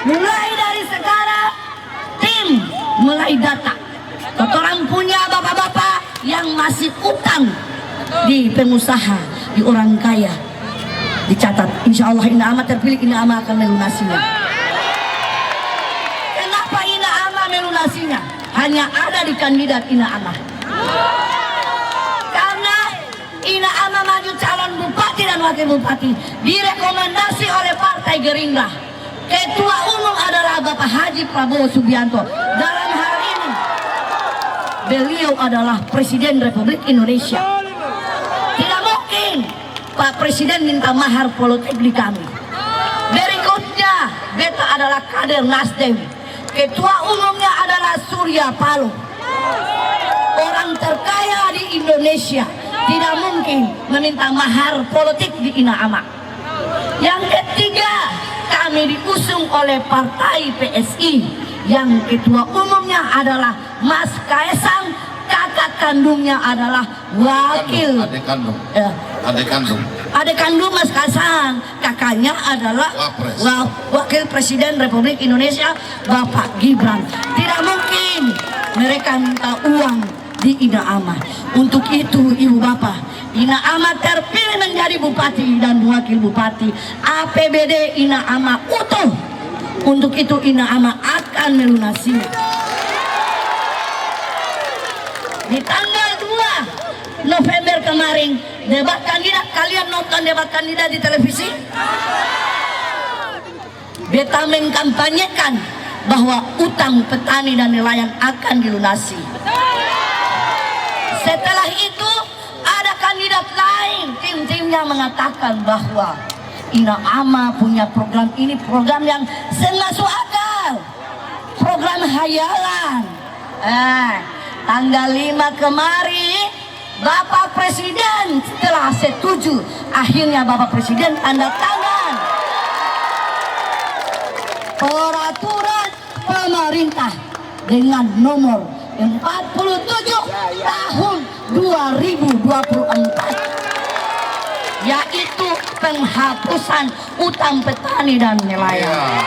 Mulai dari sekarang, tim mulai data. Orang punya bapak-bapak yang masih utang di pengusaha, di orang kaya, dicatat. Insya Allah Ina Ama terpilih, Ina Ama akan melunasinya. Kenapa Ina Ama melunasinya? Hanya ada di kandidat Ina Ama. Karena Ina Ama maju calon bupati dan wakil bupati direkomendasi oleh Partai Gerindra. Ketua umum adalah Bapak Haji Prabowo Subianto. Dalam hal ini beliau adalah Presiden Republik Indonesia. Tidak mungkin Pak Presiden minta mahar politik di kami. Berikutnya, beta adalah kader Nasdem. Ketua umumnya adalah Surya Paloh, orang terkaya di Indonesia. Tidak mungkin meminta mahar politik di Ina Ama. Yang ketiga, kami diusung oleh Partai PSI yang ketua umumnya adalah Mas Kaesang, kakak kandungnya adalah wakil adik kandung Mas Kaesang, kakaknya adalah wakil Presiden Republik Indonesia Bapak Gibran. Tidak mungkin mereka minta uang di Ina Ama. Untuk itu ibu bapak, Ina Ama terpilih menjadi bupati dan wakil bupati. APBD Ina Ama utuh. Untuk itu Ina Ama akan melunasinya. Di tanggal 2 November kemarin, debat kandidat, kalian nonton debat kandidat di televisi? Beta mengkampanyekan bahwa utang petani dan nelayan akan dilunasi. Setelah itu ada kandidat lain, tim-timnya mengatakan bahwa Ina Ama punya program ini, program yang masuk akal, program hayalan. Tanggal 5 kemarin Bapak Presiden setelah setuju, akhirnya Bapak Presiden tanda tangan peraturan pemerintah dengan nomor 47 tahun 2024, yaitu penghapusan utang petani dan nelayan.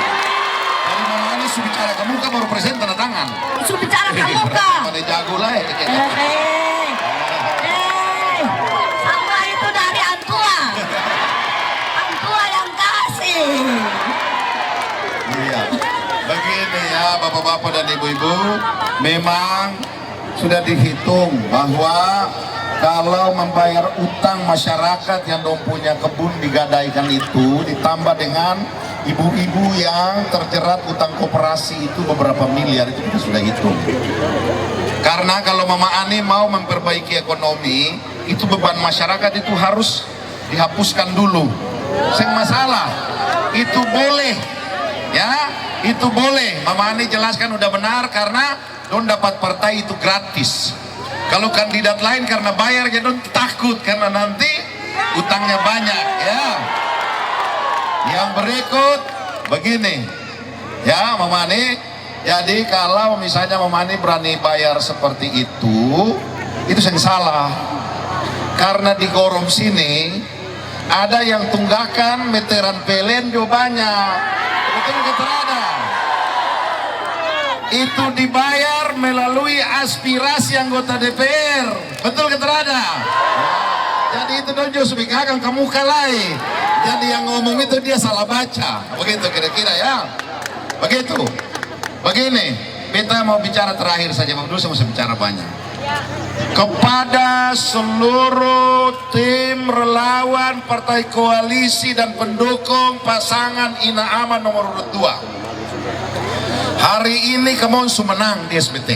Tadi Mama Ani sudah bicara ke muka, baru presiden tanda tangan. Sudah bicara ke muka. Pada jago lah ya. Sama itu dari Antua. Antua yang kasih. Iya. Begini ya bapak-bapak dan ibu-ibu, memang sudah dihitung bahwa kalau membayar utang masyarakat yang punya kebun digadaikan itu ditambah dengan ibu-ibu yang terjerat utang koperasi itu beberapa miliar, itu kita sudah hitung. Karena kalau Mama Ani mau memperbaiki ekonomi, itu beban masyarakat itu harus dihapuskan dulu. Seng masalah, itu boleh, ya, itu boleh. Mama Ani jelaskan udah benar karena don dapat partai itu gratis. Kalau kandidat lain karena bayar jadi don takut karena nanti utangnya banyak, ya. Yang berikut begini, ya Mama Ani. Jadi kalau misalnya Mama Ani berani bayar seperti itu yang salah. Karena di Gorom sini ada yang tunggakan meteran pelen juga banyak. Betul keterada. Itu dibayar melalui aspirasi anggota DPR. Betul keterada. Jadi itu dong Jus bikakan kamu kalai. Jadi yang ngomong itu dia salah baca. Begitu kira-kira ya. Begitu. Begini, beta mau bicara terakhir saja. Dulu saya mau bicara banyak. Kepada seluruh tim relawan partai koalisi dan pendukung pasangan Ina Ama nomor urut 2. Hari ini kamu menang di SBT.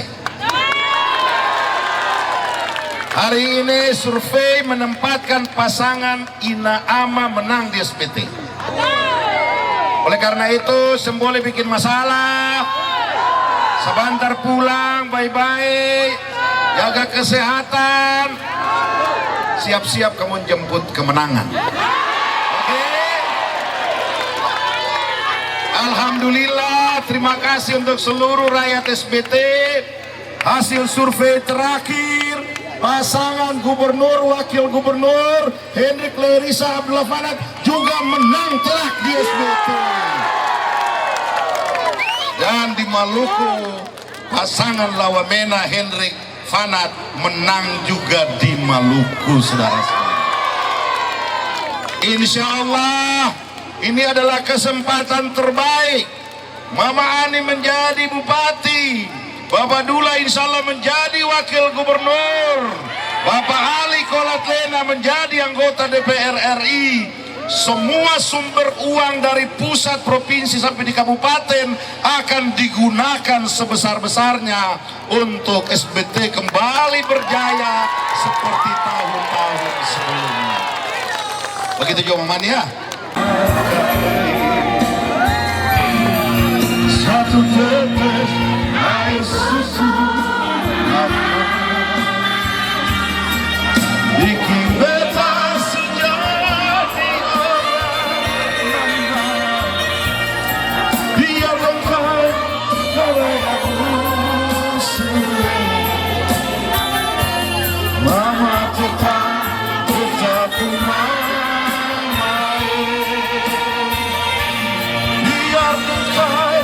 Hari ini survei menempatkan pasangan Ina Ama menang di SBT. Oleh karena itu, semboleh bikin masalah. Sebentar pulang, baik-baik. Jaga kesehatan. Siap-siap kamu jemput kemenangan. Oke? Alhamdulillah, terima kasih untuk seluruh rakyat SBT. Hasil survei terakhir, pasangan gubernur wakil gubernur Hendrik Lerisa Abdullah Fanat juga menang telak di SBT. Dan di Maluku pasangan Lawamena Hendrik Fanat menang juga di Maluku, saudara-saudara. Insya Allah ini adalah kesempatan terbaik. Mama Ani menjadi bupati, Bapak Dula insya Allah menjadi wakil gubernur, Bapak Ali Kolatlena menjadi anggota DPR RI. Semua sumber uang dari pusat, provinsi sampai di kabupaten akan digunakan sebesar-besarnya untuk SBT kembali berjaya seperti tahun-tahun sebelumnya. Begitu juga Mama ya. Satu tetes air susu bikin beta sejati orang. Biar engkau Mama tetap mama. Biar engkau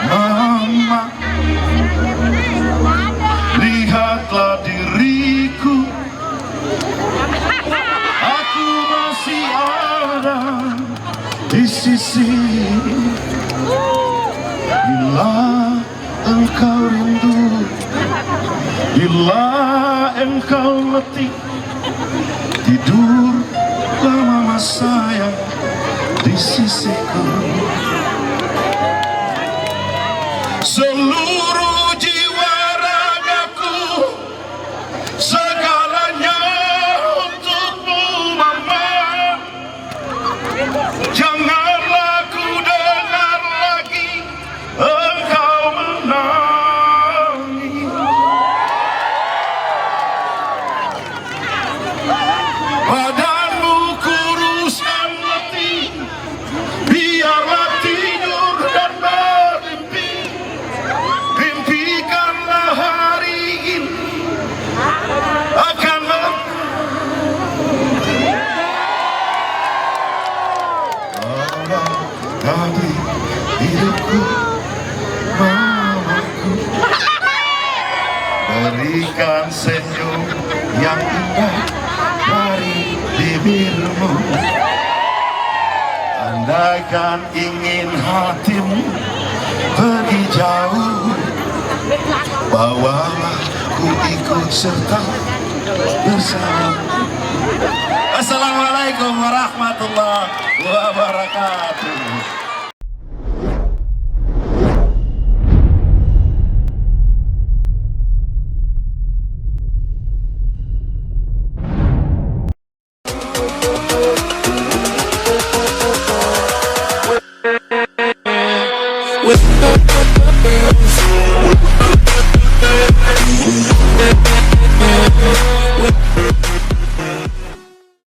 Mama, lihatlah diriku, aku masih ada di sisi. Bila engkau rindu, bila engkau letih, tidurlah mama sayang di sisiku. Seluruh jiwa ragaku, segalanya untukmu mama. Janganlah ku dengar lagi engkau menangis. Badanmu kurus dan letih, biarlah tidur dan bermimpi. Impikanlah hari ini akan dari hidupku, mamaku. Berikan senyum yang indah dari bibirmu. Andaikan ingin hatimu pergi jauh, bawalah ku ikut serta bersama. Assalamualaikum warahmatullahi wabarakatuh. With